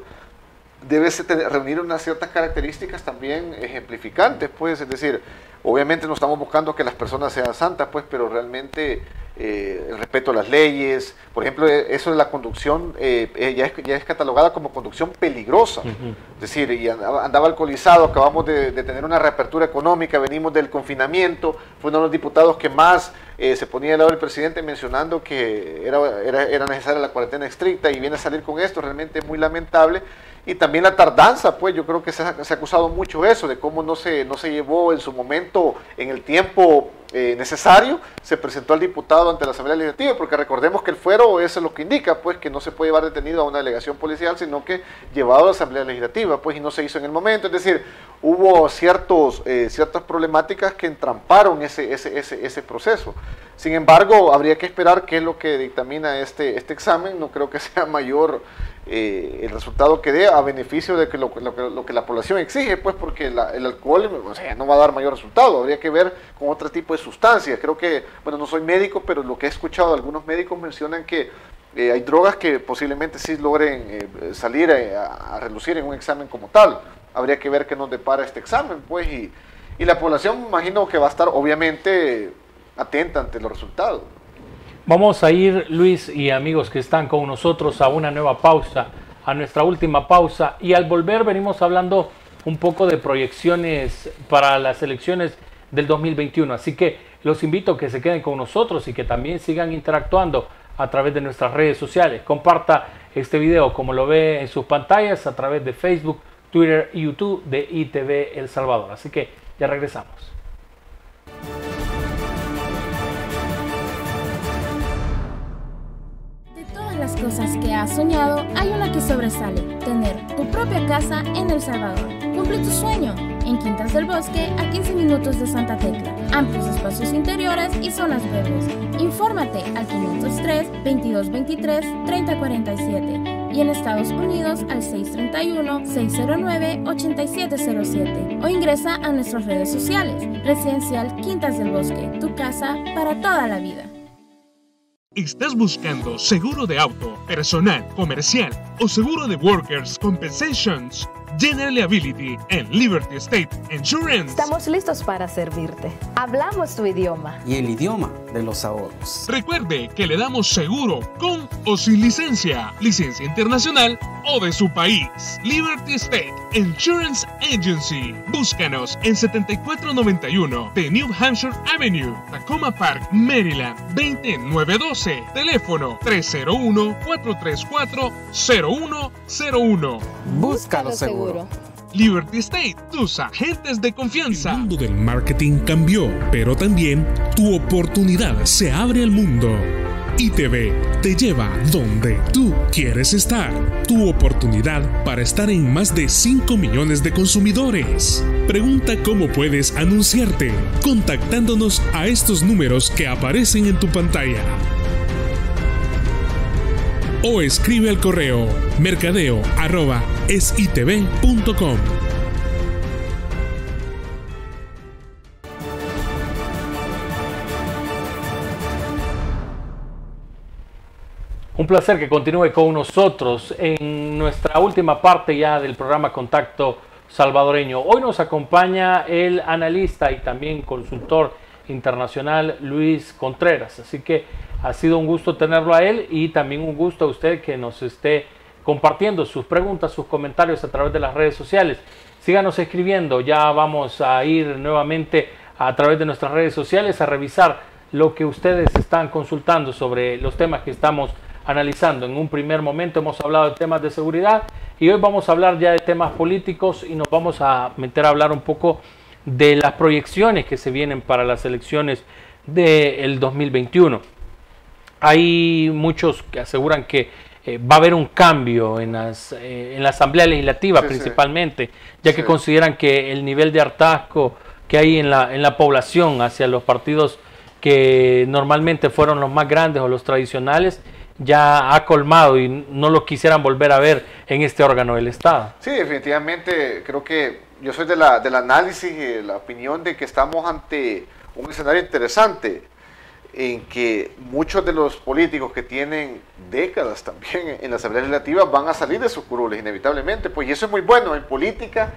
debe reunir unas ciertas características también ejemplificantes, pues, es decir, obviamente no estamos buscando que las personas sean santas, pues, pero realmente el respeto a las leyes, por ejemplo, eso de la conducción ya es catalogada como conducción peligrosa, es decir, y andaba alcoholizado, acabamos de tener una reapertura económica, venimos del confinamiento, fue uno de los diputados que más se ponía al lado del presidente mencionando que era necesaria la cuarentena estricta y viene a salir con esto, realmente es muy lamentable. Y también la tardanza, pues yo creo que se ha acusado mucho eso, de cómo no se llevó en su momento, en el tiempo necesario, se presentó al diputado ante la Asamblea Legislativa, porque recordemos que el fuero eso es lo que indica, pues que no se puede llevar detenido a una delegación policial, sino que llevado a la Asamblea Legislativa, pues y no se hizo en el momento, es decir, hubo ciertas problemáticas que entramparon ese proceso. Sin embargo, habría que esperar qué es lo que dictamina este examen, no creo que sea mayor el resultado que dé a beneficio de que lo que la población exige, pues porque el alcohol, o sea, no va a dar mayor resultado, habría que ver con otro tipo de sustancias. Creo que, bueno, no soy médico, pero lo que he escuchado, algunos médicos mencionan que hay drogas que posiblemente sí logren salir a relucir en un examen como tal. Habría que ver qué nos depara este examen, pues, y la población, imagino que va a estar obviamente atenta ante los resultados. Vamos a ir, Luis y amigos que están con nosotros, a una nueva pausa, a nuestra última pausa, y al volver venimos hablando un poco de proyecciones para las elecciones del 2021, así que los invito a que se queden con nosotros y que también sigan interactuando a través de nuestras redes sociales. Comparta este video como lo ve en sus pantallas a través de Facebook, Twitter y YouTube de ITV El Salvador, así que ya regresamos. Las cosas que has soñado, hay una que sobresale: tener tu propia casa en El Salvador. Cumple tu sueño en Quintas del Bosque, a 15 minutos de Santa Tecla. Amplios espacios interiores y zonas verdes. Infórmate al 503-2223-3047. y en Estados Unidos al 631-609-8707 o ingresa a nuestras redes sociales. Residencial Quintas del Bosque, tu casa para toda la vida. ¿Estás buscando seguro de auto, personal, comercial o seguro de Workers' Compensations? General Liability en Liberty State Insurance. Estamos listos para servirte. Hablamos tu idioma. Y el idioma de los ahorros. Recuerde que le damos seguro con o sin licencia internacional o de su país. Liberty State Insurance Agency. Búscanos en 7491 de New Hampshire Avenue, Tacoma Park, Maryland, 20912. Teléfono 301-434-0101. Búscalo seguro. Liberty State, tus agentes de confianza. El mundo del marketing cambió, pero también tu oportunidad se abre al mundo. ITV te lleva donde tú quieres estar. Tu oportunidad para estar en más de 5 millones de consumidores. Pregunta cómo puedes anunciarte contactándonos a estos números que aparecen en tu pantalla. O escribe al correo mercadeo@sitv.com. Un placer que continúe con nosotros en nuestra última parte ya del programa Contacto Salvadoreño. Hoy nos acompaña el analista y también consultor internacional Luis Contreras, así que ha sido un gusto tenerlo a él y también un gusto a usted que nos esté compartiendo sus preguntas, sus comentarios a través de las redes sociales. Síganos escribiendo, ya vamos a ir nuevamente a través de nuestras redes sociales a revisar lo que ustedes están consultando sobre los temas que estamos analizando. En un primer momento hemos hablado de temas de seguridad y hoy vamos a hablar ya de temas políticos y nos vamos a meter a hablar un poco de las proyecciones que se vienen para las elecciones del 2021. Hay muchos que aseguran que va a haber un cambio en la Asamblea Legislativa, principalmente, ya que consideran que el nivel de hartazgo que hay en la población hacia los partidos que normalmente fueron los más grandes o los tradicionales ya ha colmado y no los quisieran volver a ver en este órgano del Estado. Sí, definitivamente creo que yo soy del análisis y la opinión de que estamos ante un escenario interesante en que muchos de los políticos que tienen décadas también en la Asamblea Legislativa van a salir de sus curules inevitablemente, pues, y eso es muy bueno. En política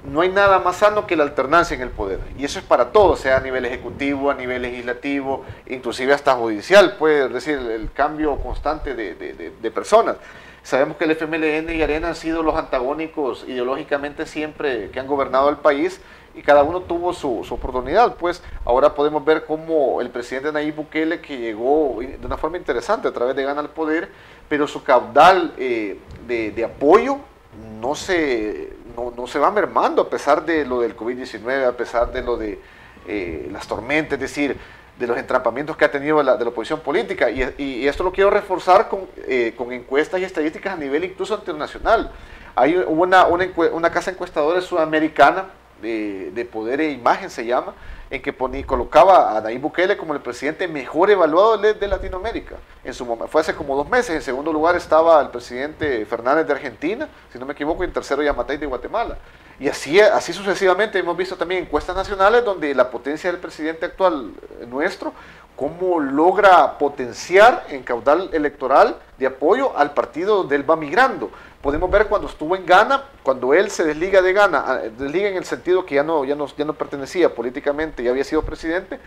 no hay nada más sano que la alternancia en el poder, y eso es para todos, sea a nivel ejecutivo, a nivel legislativo, inclusive hasta judicial, puede decir, el cambio constante de personas. Sabemos que el FMLN y Arena han sido los antagónicos ideológicamente siempre que han gobernado el país, y cada uno tuvo su oportunidad. Pues ahora podemos ver cómo el presidente Nayib Bukele, que llegó de una forma interesante a través de Gana al Poder, pero su caudal de apoyo no se va mermando a pesar de lo del COVID-19, a pesar de lo de las tormentas, es decir, de los entrampamientos que ha tenido de la oposición política. Y esto lo quiero reforzar con encuestas y estadísticas a nivel incluso internacional. Hay una casa encuestadora sudamericana de Poder e Imagen, se llama, en que colocaba a Nayib Bukele como el presidente mejor evaluado de Latinoamérica. En su momento, fue hace como 2 meses. En segundo lugar estaba el presidente Fernández de Argentina, si no me equivoco, y en tercero Yamatei de Guatemala. Y así sucesivamente hemos visto también encuestas nacionales donde la potencia del presidente actual nuestro, cómo logra potenciar en caudal electoral de apoyo al partido donde él va migrando. Podemos ver cuando estuvo en Ghana, cuando él se desliga de Ghana, desliga en el sentido que ya no pertenecía políticamente, ya había sido presidente,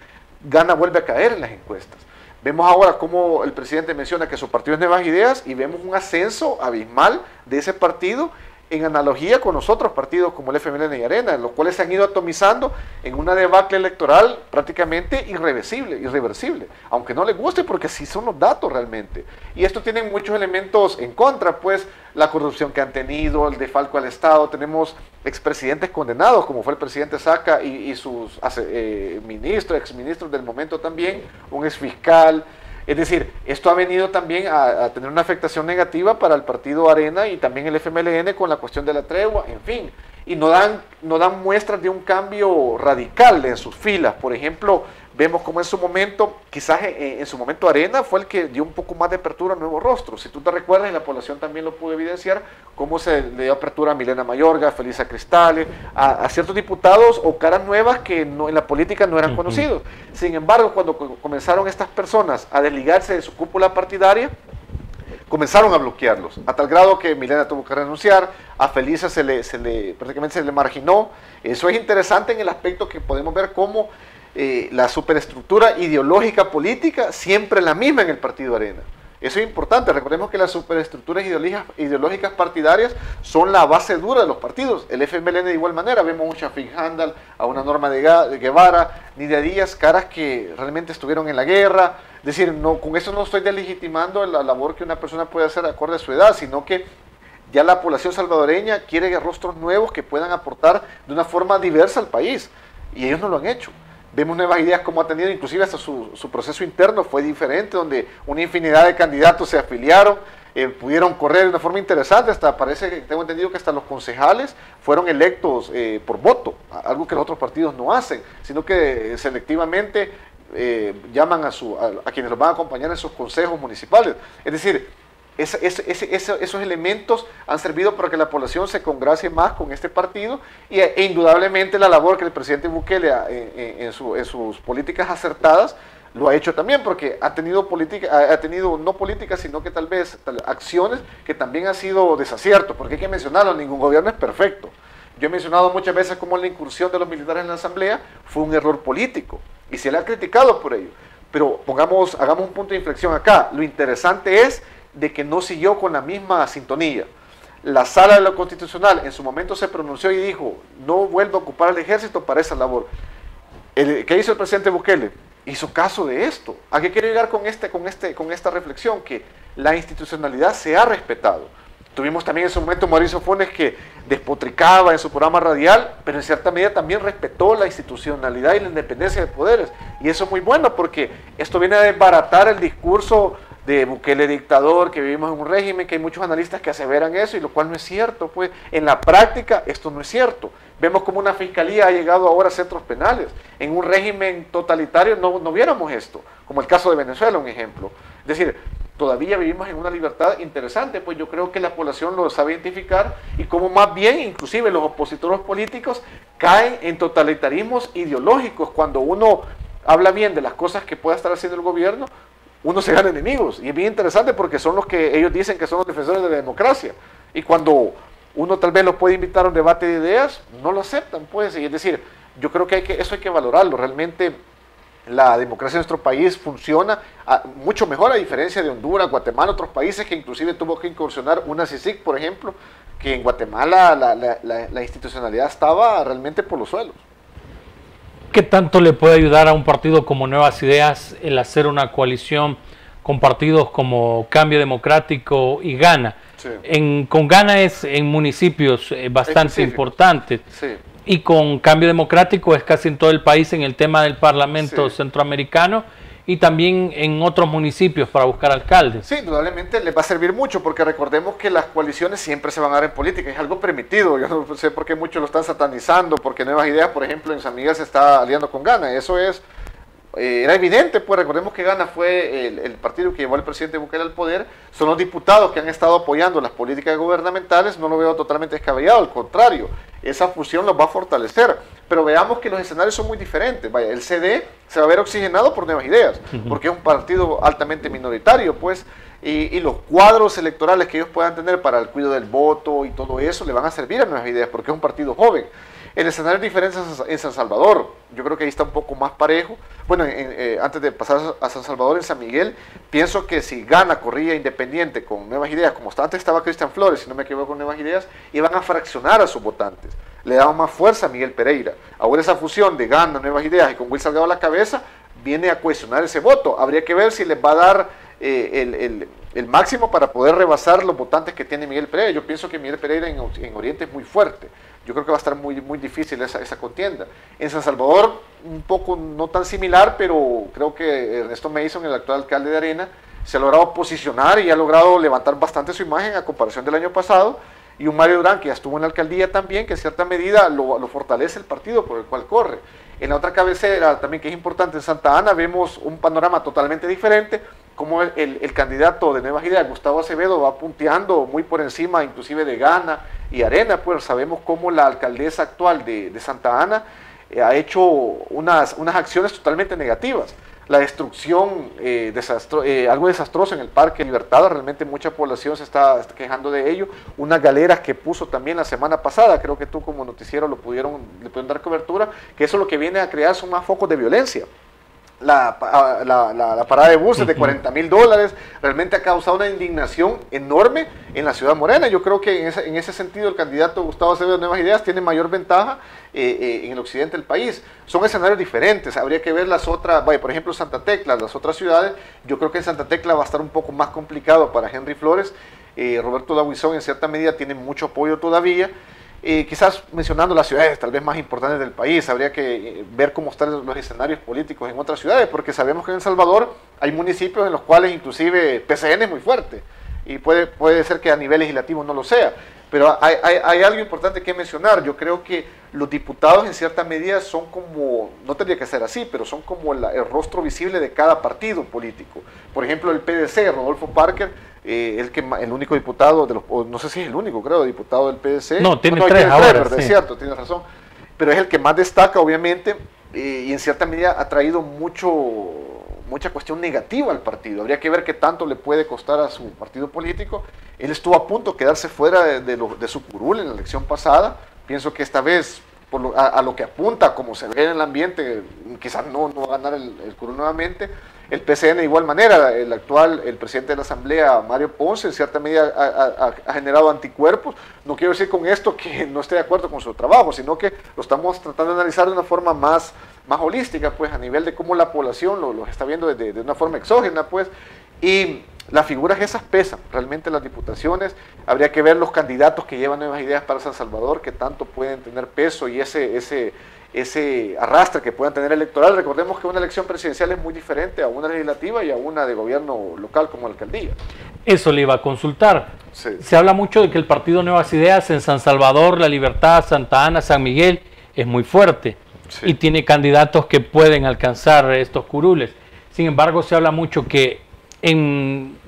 Ghana vuelve a caer en las encuestas. Vemos ahora cómo el presidente menciona que su partido es Nuevas Ideas y vemos un ascenso abismal de ese partido en analogía con los otros partidos como el FMLN y Arena, en los cuales se han ido atomizando en una debacle electoral prácticamente irreversible, aunque no les guste, porque así son los datos realmente. Y esto tiene muchos elementos en contra, pues la corrupción que han tenido, el desfalco al Estado, tenemos expresidentes condenados, como fue el presidente Saca y sus exministros del momento también, un exfiscal. Es decir, esto ha venido también a tener una afectación negativa para el partido Arena y también el FMLN con la cuestión de la tregua, en fin. y no dan muestras de un cambio radical en sus filas. Por ejemplo, vemos como en su momento, quizás en su momento Arena fue el que dio un poco más de apertura a nuevos rostros. Si tú te recuerdas, y la población también lo pudo evidenciar, cómo se le dio apertura a Milena Mayorga, a Felisa Cristales, a ciertos diputados o caras nuevas que en la política no eran conocidos. Sin embargo, cuando comenzaron estas personas a desligarse de su cúpula partidaria, comenzaron a bloquearlos, a tal grado que Milena tuvo que renunciar, a Felisa prácticamente se le marginó. Eso es interesante en el aspecto que podemos ver cómo la superestructura ideológica política siempre es la misma en el Partido Arena. Eso es importante. Recordemos que las superestructuras ideológicas partidarias son la base dura de los partidos. El FMLN de igual manera. Vemos a un Shafiq Handal, a una Norma de Guevara, Nidia Díaz, caras que realmente estuvieron en la guerra. Es decir, no, con eso no estoy delegitimando la labor que una persona puede hacer acorde a su edad, sino que ya la población salvadoreña quiere rostros nuevos que puedan aportar de una forma diversa al país. Y ellos no lo han hecho. Vemos nuevas ideas como ha tenido, inclusive hasta su proceso interno fue diferente, donde una infinidad de candidatos se afiliaron, pudieron correr de una forma interesante, hasta parece que tengo entendido que hasta los concejales fueron electos por voto, algo que los otros partidos no hacen, sino que selectivamente llaman a quienes los van a acompañar en sus consejos municipales. Es decir, esos elementos han servido para que la población se congracie más con este partido e indudablemente la labor que el presidente Bukele en sus políticas acertadas lo ha hecho también, porque ha tenido no políticas, sino que tal vez acciones que también han sido desaciertos, porque hay que mencionarlo, ningún gobierno es perfecto. Yo he mencionado muchas veces cómo la incursión de los militares en la asamblea fue un error político y se le ha criticado por ello, pero hagamos un punto de inflexión acá. Lo interesante es de que no siguió con la misma sintonía. La Sala de lo Constitucional en su momento se pronunció y dijo, no vuelva a ocupar el ejército para esa labor. ¿Qué hizo el presidente Bukele? Hizo caso de esto. ¿A qué quiero llegar con esta reflexión? Que la institucionalidad se ha respetado. Tuvimos también en su momento Mauricio Funes que despotricaba en su programa radial, pero en cierta medida también respetó la institucionalidad y la independencia de poderes. Y eso es muy bueno porque esto viene a desbaratar el discurso de Bukele dictador, que vivimos en un régimen, que hay muchos analistas que aseveran eso, y lo cual no es cierto, pues en la práctica esto no es cierto. Vemos como una fiscalía ha llegado ahora a centros penales. En un régimen totalitario no viéramos esto, como el caso de Venezuela, un ejemplo. Es decir, todavía vivimos en una libertad interesante, pues yo creo que la población lo sabe identificar, y como más bien, inclusive los opositores políticos, caen en totalitarismos ideológicos. Cuando uno habla bien de las cosas que pueda estar haciendo el gobierno, uno se gana enemigos, y es bien interesante porque son los que ellos dicen que son los defensores de la democracia, y cuando uno tal vez los puede invitar a un debate de ideas, no lo aceptan, pues. Y es decir, yo creo que eso hay que valorarlo. Realmente la democracia en nuestro país funciona mucho mejor, a diferencia de Honduras, Guatemala, otros países que inclusive tuvo que incursionar una CICIG, por ejemplo, que en Guatemala la institucionalidad estaba realmente por los suelos. ¿Qué tanto le puede ayudar a un partido como Nuevas Ideas el hacer una coalición con partidos como Cambio Democrático y Gana? Sí. Con Gana es en municipios bastante importantes, sí, y con Cambio Democrático es casi en todo el país en el tema del Parlamento, sí, centroamericano, y también en otros municipios para buscar alcaldes. Sí, indudablemente les va a servir mucho, porque recordemos que las coaliciones siempre se van a dar en política, es algo permitido. Yo no sé por qué muchos lo están satanizando, porque Nuevas Ideas, por ejemplo, en San Miguel se está aliando con Gana. Eso era evidente, pues recordemos que Gana fue el partido que llevó al presidente Bukele al poder. Son los diputados que han estado apoyando las políticas gubernamentales. No lo veo totalmente descabellado, al contrario, esa fusión los va a fortalecer. Pero veamos que los escenarios son muy diferentes. Vaya, el CD se va a ver oxigenado por Nuevas Ideas, porque es un partido altamente minoritario, pues, y los cuadros electorales que ellos puedan tener para el cuidado del voto y todo eso le van a servir a Nuevas Ideas, porque es un partido joven. El escenario es diferente en San Salvador. Yo creo que ahí está un poco más parejo. Bueno, antes de pasar a San Salvador, en San Miguel, pienso que si Gana corría independiente con Nuevas Ideas, como antes estaba Cristian Flores, si no me equivoco, con Nuevas Ideas, iban a fraccionar a sus votantes. Le daban más fuerza a Miguel Pereira. Ahora esa fusión de Gana, Nuevas Ideas y con Will Salgado a la cabeza, viene a cohesionar ese voto. Habría que ver si les va a dar el máximo para poder rebasar los votantes que tiene Miguel Pereira. Yo pienso que Miguel Pereira en Oriente es muy fuerte. Yo creo que va a estar muy difícil esa contienda. En San Salvador, un poco no tan similar, pero creo que Ernesto Mason, el actual alcalde de Arena, se ha logrado posicionar y ha logrado levantar bastante su imagen a comparación del año pasado. y un Mario Durán que ya estuvo en la alcaldía también, que en cierta medida lo fortalece el partido por el cual corre. En la otra cabecera también, que es importante, en Santa Ana, vemos un panorama totalmente diferente, como el candidato de Nuevas Ideas, Gustavo Acevedo, va punteando muy por encima inclusive de Gana y Arena. Pues sabemos cómo la alcaldesa actual de Santa Ana ha hecho unas acciones totalmente negativas. La destrucción algo desastroso en el Parque Libertad, realmente mucha población se está quejando de ello. Unas galeras que puso también la semana pasada, creo que tú como noticiero le pudieron dar cobertura, que eso lo que viene a crear son más focos de violencia. La parada de buses de $40,000 realmente ha causado una indignación enorme en la ciudad morena. Yo creo que en ese sentido el candidato Gustavo Acevedo de Nuevas Ideas tiene mayor ventaja en el occidente del país. Son escenarios diferentes, habría que ver las otras, por ejemplo Santa Tecla, las otras ciudades. Yo creo que en Santa Tecla va a estar un poco más complicado para Henry Flores. Roberto Dabuizón en cierta medida tiene mucho apoyo todavía. Quizás mencionando las ciudades tal vez más importantes del país, habría que ver cómo están los escenarios políticos en otras ciudades, porque sabemos que en El Salvador hay municipios en los cuales inclusive PCN es muy fuerte, y puede ser que a nivel legislativo no lo sea, pero hay algo importante que mencionar. Yo creo que los diputados en cierta medida son como, no tendría que ser así, pero son como el rostro visible de cada partido político. Por ejemplo, el PDC, Rodolfo Parker, el único diputado, no sé si es el único, creo, diputado del PDC. No, tiene tres ahora. Es cierto, tienes razón. Pero es el que más destaca, obviamente, y en cierta medida ha traído mucha cuestión negativa al partido. Habría que ver qué tanto le puede costar a su partido político. Él estuvo a punto de quedarse fuera de su curul en la elección pasada. Pienso que esta vez, a lo que apunta, como se ve en el ambiente, quizás no va a ganar el curul nuevamente. El PCN de igual manera, el presidente de la Asamblea, Mario Ponce, en cierta medida ha generado anticuerpos. No quiero decir con esto que no esté de acuerdo con su trabajo, sino que lo estamos tratando de analizar de una forma más holística, pues, a nivel de cómo la población lo está viendo de una forma exógena, pues, y las figuras esas pesan, realmente las diputaciones. Habría que ver los candidatos que llevan Nuevas Ideas para San Salvador, que tanto pueden tener peso y ese arrastre que puedan tener electoral. Recordemos que una elección presidencial es muy diferente a una legislativa y a una de gobierno local como alcaldía. Eso le iba a consultar. Sí. Se habla mucho de que el partido Nuevas Ideas en San Salvador, La Libertad, Santa Ana, San Miguel es muy fuerte, sí, y tiene candidatos que pueden alcanzar estos curules. Sin embargo, se habla mucho que en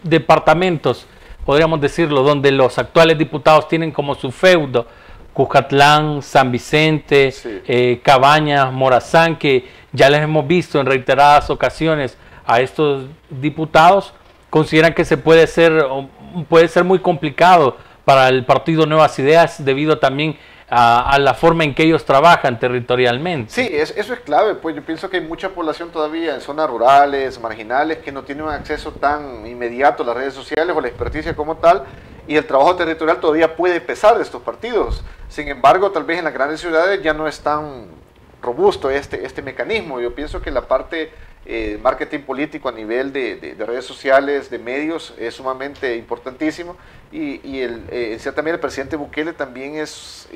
departamentos, podríamos decirlo, donde los actuales diputados tienen como su feudo Cuscatlán, San Vicente, sí, Cabañas, Morazán, que ya les hemos visto en reiteradas ocasiones a estos diputados, consideran que puede ser muy complicado para el partido Nuevas Ideas debido también a la forma en que ellos trabajan territorialmente. Sí, eso es clave. Pues yo pienso que hay mucha población todavía en zonas rurales, marginales, que no tiene un acceso tan inmediato a las redes sociales o la experticia como tal, y el trabajo territorial todavía puede pesar de estos partidos. Sin embargo, tal vez en las grandes ciudades ya no es tan robusto este mecanismo. Yo pienso que la parte marketing político a nivel de redes sociales, de medios, es sumamente importantísimo, y en cierta medida el presidente Bukele también es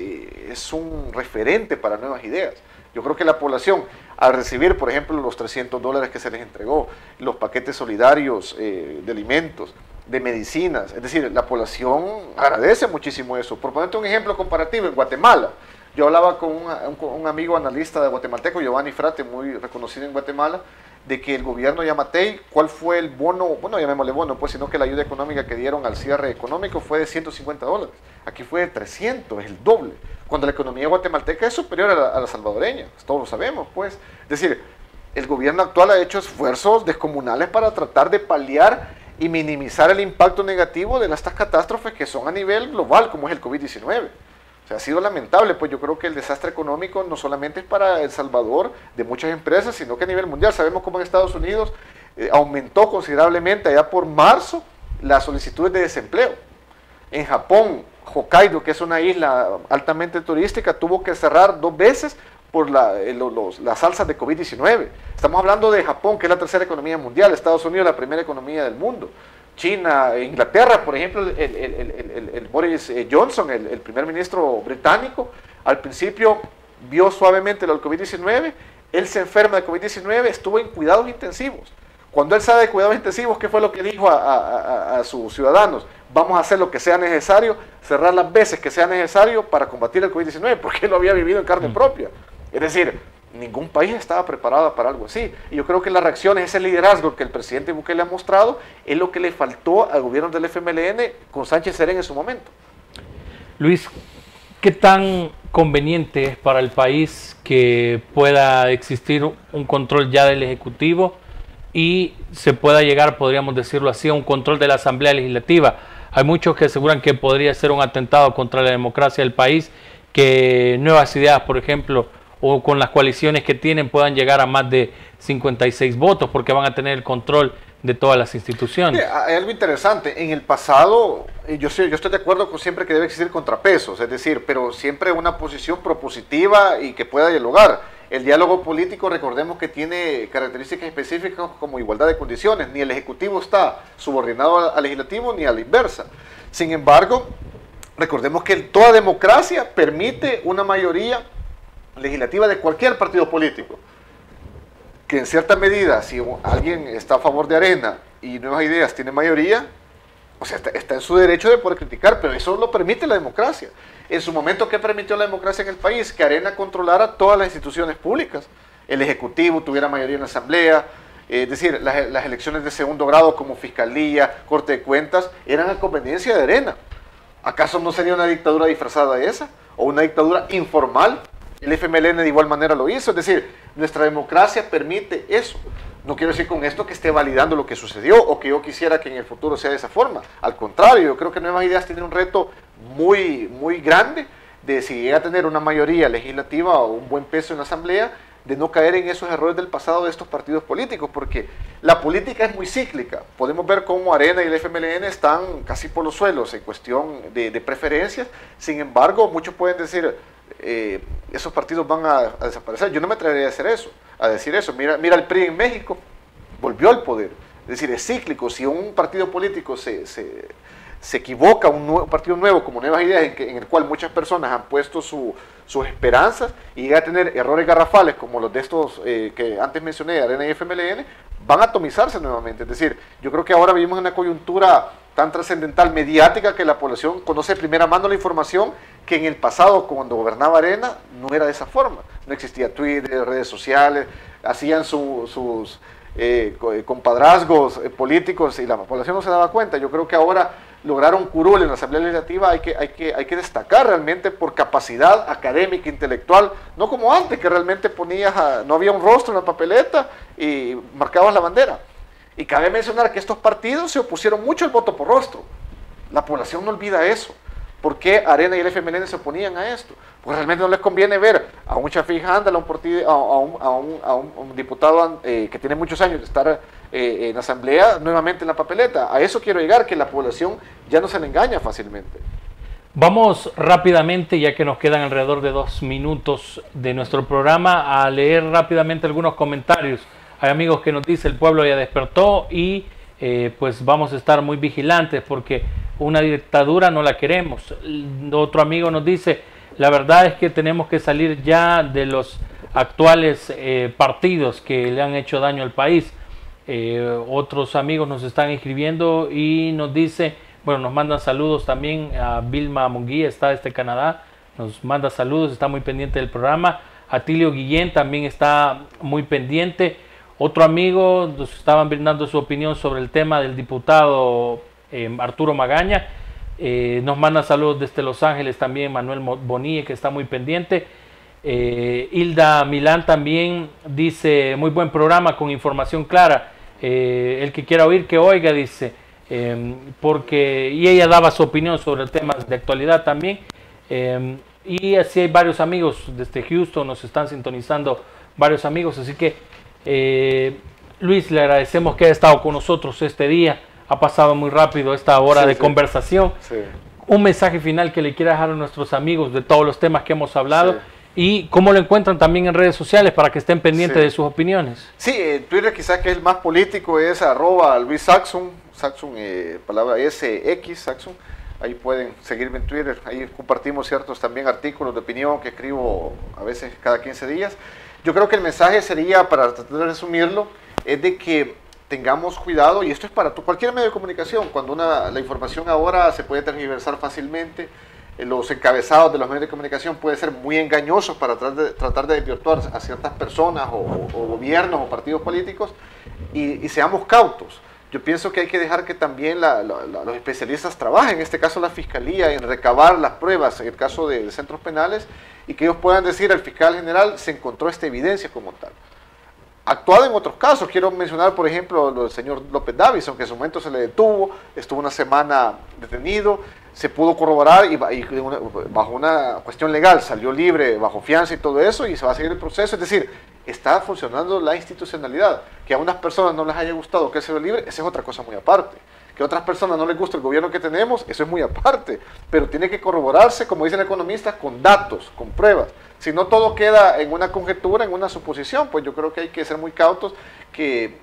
un referente para Nuevas Ideas. Yo creo que la población, al recibir, por ejemplo, los $300 que se les entregó, los paquetes solidarios de alimentos, de medicinas, es decir, la población agradece muchísimo eso. Por ponerte un ejemplo comparativo, en Guatemala, yo hablaba con un amigo analista de guatemalteco, Giovanni Frate, muy reconocido en Guatemala, de que el gobierno Yamatei, ¿cuál fue el bono? Bueno, llamémosle bono, pues, sino que la ayuda económica que dieron al cierre económico fue de $150. Aquí fue de 300, es el doble. Cuando la economía guatemalteca es superior a la salvadoreña, todos lo sabemos, pues. Es decir, el gobierno actual ha hecho esfuerzos descomunales para tratar de paliar y minimizar el impacto negativo de estas catástrofes que son a nivel global, como es el COVID-19. O sea, ha sido lamentable, pues yo creo que el desastre económico no solamente es para El Salvador, de muchas empresas, sino que a nivel mundial. Sabemos cómo en Estados Unidos aumentó considerablemente allá por marzo las solicitudes de desempleo. En Japón, Hokkaido, que es una isla altamente turística, tuvo que cerrar 2 veces por las alzas de COVID-19. Estamos hablando de Japón, que es la tercera economía mundial, Estados Unidos la primera economía del mundo, China, Inglaterra, por ejemplo, el Boris Johnson, el primer ministro británico, al principio vio suavemente lo del COVID-19, él se enferma de COVID-19, estuvo en cuidados intensivos. Cuando él sale de cuidados intensivos, ¿qué fue lo que dijo a sus ciudadanos? vamos a hacer lo que sea necesario, cerrar las veces que sea necesario para combatir el COVID-19, porque él lo había vivido en carne propia. Es decir, ningún país estaba preparado para algo así. Y yo creo que las reacciones, ese liderazgo que el presidente Bukele ha mostrado, es lo que le faltó al gobierno del FMLN con Sánchez Serén en su momento. Luis, ¿qué tan conveniente es para el país que pueda existir un control ya del Ejecutivo y se pueda llegar, podríamos decirlo así, a un control de la Asamblea Legislativa? Hay muchos que aseguran que podría ser un atentado contra la democracia del país, que Nuevas Ideas, por ejemplo, o con las coaliciones que tienen, puedan llegar a más de 56 votos, porque van a tener el control de todas las instituciones. Hay algo interesante. En el pasado, yo estoy de acuerdo con siempre que debe existir contrapesos, es decir, pero siempre una posición propositiva y que pueda dialogar. El diálogo político, recordemos que tiene características específicas como igualdad de condiciones. Ni el Ejecutivo está subordinado al Legislativo ni a la inversa. Sin embargo, recordemos que toda democracia permite una mayoría legislativa de cualquier partido político. Que en cierta medida, si alguien está a favor de Arena y Nuevas Ideas tiene mayoría, o sea, está en su derecho de poder criticar, pero eso lo permite la democracia. En su momento, ¿qué permitió la democracia en el país? Que Arena controlara todas las instituciones públicas. El Ejecutivo tuviera mayoría en la Asamblea, es decir, las elecciones de segundo grado como Fiscalía, Corte de Cuentas, eran a conveniencia de Arena. ¿Acaso no sería una dictadura disfrazada esa? ¿O una dictadura informal? El FMLN de igual manera lo hizo, es decir, nuestra democracia permite eso. No quiero decir con esto que esté validando lo que sucedió o que yo quisiera que en el futuro sea de esa forma. Al contrario, yo creo que Nuevas Ideas tiene un reto muy grande de, si llega a tener una mayoría legislativa o un buen peso en la Asamblea, de no caer en esos errores del pasado de estos partidos políticos, porque la política es muy cíclica. Podemos ver cómo Arena y el FMLN están casi por los suelos en cuestión de preferencias. Sin embargo, muchos pueden decir, esos partidos van a desaparecer. Yo no me atrevería a decir eso. Mira el PRI en México, volvió al poder. Es decir, es cíclico. Si un partido político se equivoca, un partido nuevo como Nuevas Ideas, en el cual muchas personas han puesto sus esperanzas y llega a tener errores garrafales como los de estos que antes mencioné, Arena y FMLN, van a atomizarse nuevamente. Es decir, yo creo que ahora vivimos en una coyuntura tan trascendental mediática que la población conoce de primera mano la información que en el pasado, cuando gobernaba Arena, no era de esa forma. No existía Twitter, redes sociales, hacían sus compadrazgos políticos y la población no se daba cuenta. Yo creo que ahora lograr un curul en la Asamblea Legislativa hay que destacar realmente por capacidad académica, intelectual, no como antes que realmente no había un rostro en la papeleta y marcabas la bandera. Y cabe mencionar que estos partidos se opusieron mucho al voto por rostro. La población no olvida eso. ¿Por qué Arena y el FMLN se oponían a esto? Porque realmente no les conviene ver a un Chafik Handal, a un diputado que tiene muchos años de estar en la Asamblea nuevamente en la papeleta. A eso quiero llegar, que la población ya no se le engaña fácilmente. Vamos rápidamente, ya que nos quedan alrededor de 2 minutos de nuestro programa, a leer rápidamente algunos comentarios. Hay amigos que nos dicen, el pueblo ya despertó y pues vamos a estar muy vigilantes porque una dictadura no la queremos. Otro amigo nos dice, la verdad es que tenemos que salir ya de los actuales partidos que le han hecho daño al país. Otros amigos nos están escribiendo y nos dice, bueno, nos mandan saludos también a Vilma Munguía, está desde Canadá, nos manda saludos, está muy pendiente del programa. Atilio Guillén también está muy pendiente. Otro amigo nos estaban brindando su opinión sobre el tema del diputado Arturo Magaña. Nos manda saludos desde Los Ángeles también Manuel Bonilla, que está muy pendiente. Hilda Milán también dice, muy buen programa con información clara. El que quiera oír, que oiga, dice. Y ella daba su opinión sobre el tema de actualidad también. Y así hay varios amigos desde Houston, nos están sintonizando varios amigos, así que Luis, le agradecemos que haya estado con nosotros este día. Ha pasado muy rápido esta hora de conversación. Sí. Un mensaje final que le quiera dejar a nuestros amigos de todos los temas que hemos hablado y cómo lo encuentran también en redes sociales para que estén pendientes de sus opiniones. Sí, Twitter quizás que es el más político, es @Luis Saxon, palabra SX, Saxon. Ahí pueden seguirme en Twitter, ahí compartimos ciertos también artículos de opinión que escribo a veces cada 15 días. Yo creo que el mensaje sería, para tratar de resumirlo, es de que tengamos cuidado, y esto es para cualquier medio de comunicación, cuando la información ahora se puede tergiversar fácilmente, los encabezados de los medios de comunicación pueden ser muy engañosos para tratar de desvirtuar a ciertas personas o gobiernos o partidos políticos, y seamos cautos. Yo pienso que hay que dejar que también los especialistas trabajen, en este caso la Fiscalía, en recabar las pruebas, en el caso de centros penales, y que ellos puedan decir al fiscal general, se encontró esta evidencia como tal. Actuado en otros casos, quiero mencionar por ejemplo lo del señor López Davison, que en su momento se le detuvo, estuvo una semana detenido, se pudo corroborar y bajo una cuestión legal salió libre, bajo fianza y todo eso, y se va a seguir el proceso. Es decir, está funcionando la institucionalidad. Que a unas personas no les haya gustado que él se vea libre, esa es otra cosa muy aparte. Que a otras personas no les gusta el gobierno que tenemos, eso es muy aparte. Pero tiene que corroborarse, como dicen economistas, con datos, con pruebas. Si no, todo queda en una conjetura, en una suposición, pues yo creo que hay que ser muy cautos, que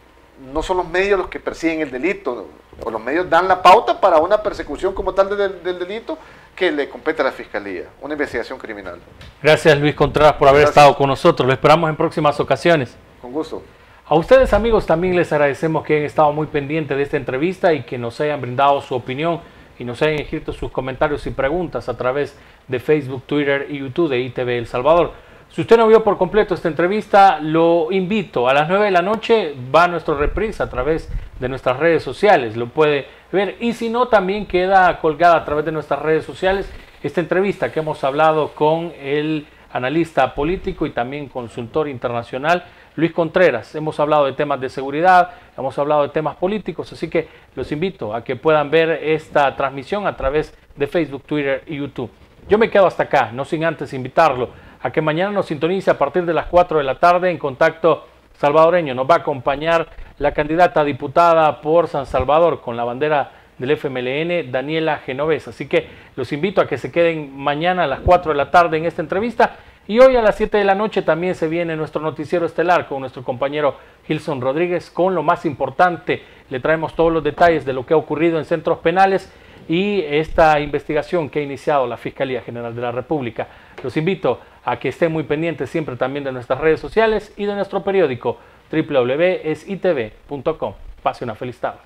no son los medios los que persiguen el delito, o los medios dan la pauta para una persecución como tal del delito que le compete a la Fiscalía, una investigación criminal. Gracias, Luis Contreras, por haber estado con nosotros. Lo esperamos en próximas ocasiones. Con gusto. A ustedes, amigos, también les agradecemos que hayan estado muy pendientes de esta entrevista y que nos hayan brindado su opinión y nos hayan escrito sus comentarios y preguntas a través de Facebook, Twitter y YouTube de ITV El Salvador. Si usted no vio por completo esta entrevista, lo invito. A las 9 de la noche va nuestro reprise a través de nuestras redes sociales. Lo puede ver. Y si no, también queda colgada a través de nuestras redes sociales esta entrevista que hemos hablado con el analista político y también consultor internacional Luis Contreras. Hemos hablado de temas de seguridad, hemos hablado de temas políticos, así que los invito a que puedan ver esta transmisión a través de Facebook, Twitter y YouTube. Yo me quedo hasta acá, no sin antes invitarlo a que mañana nos sintonice a partir de las 4 de la tarde en Contacto Salvadoreño. Nos va a acompañar la candidata a diputada por San Salvador con la bandera del FMLN, Daniela Genovés. Así que los invito a que se queden mañana a las 4 de la tarde en esta entrevista. Y hoy a las 7 de la noche también se viene nuestro noticiero estelar con nuestro compañero Gilson Rodríguez con lo más importante. Le traemos todos los detalles de lo que ha ocurrido en centros penales y esta investigación que ha iniciado la Fiscalía General de la República. Los invito a que estén muy pendientes siempre también de nuestras redes sociales y de nuestro periódico www.esitv.com. Pase una feliz tarde.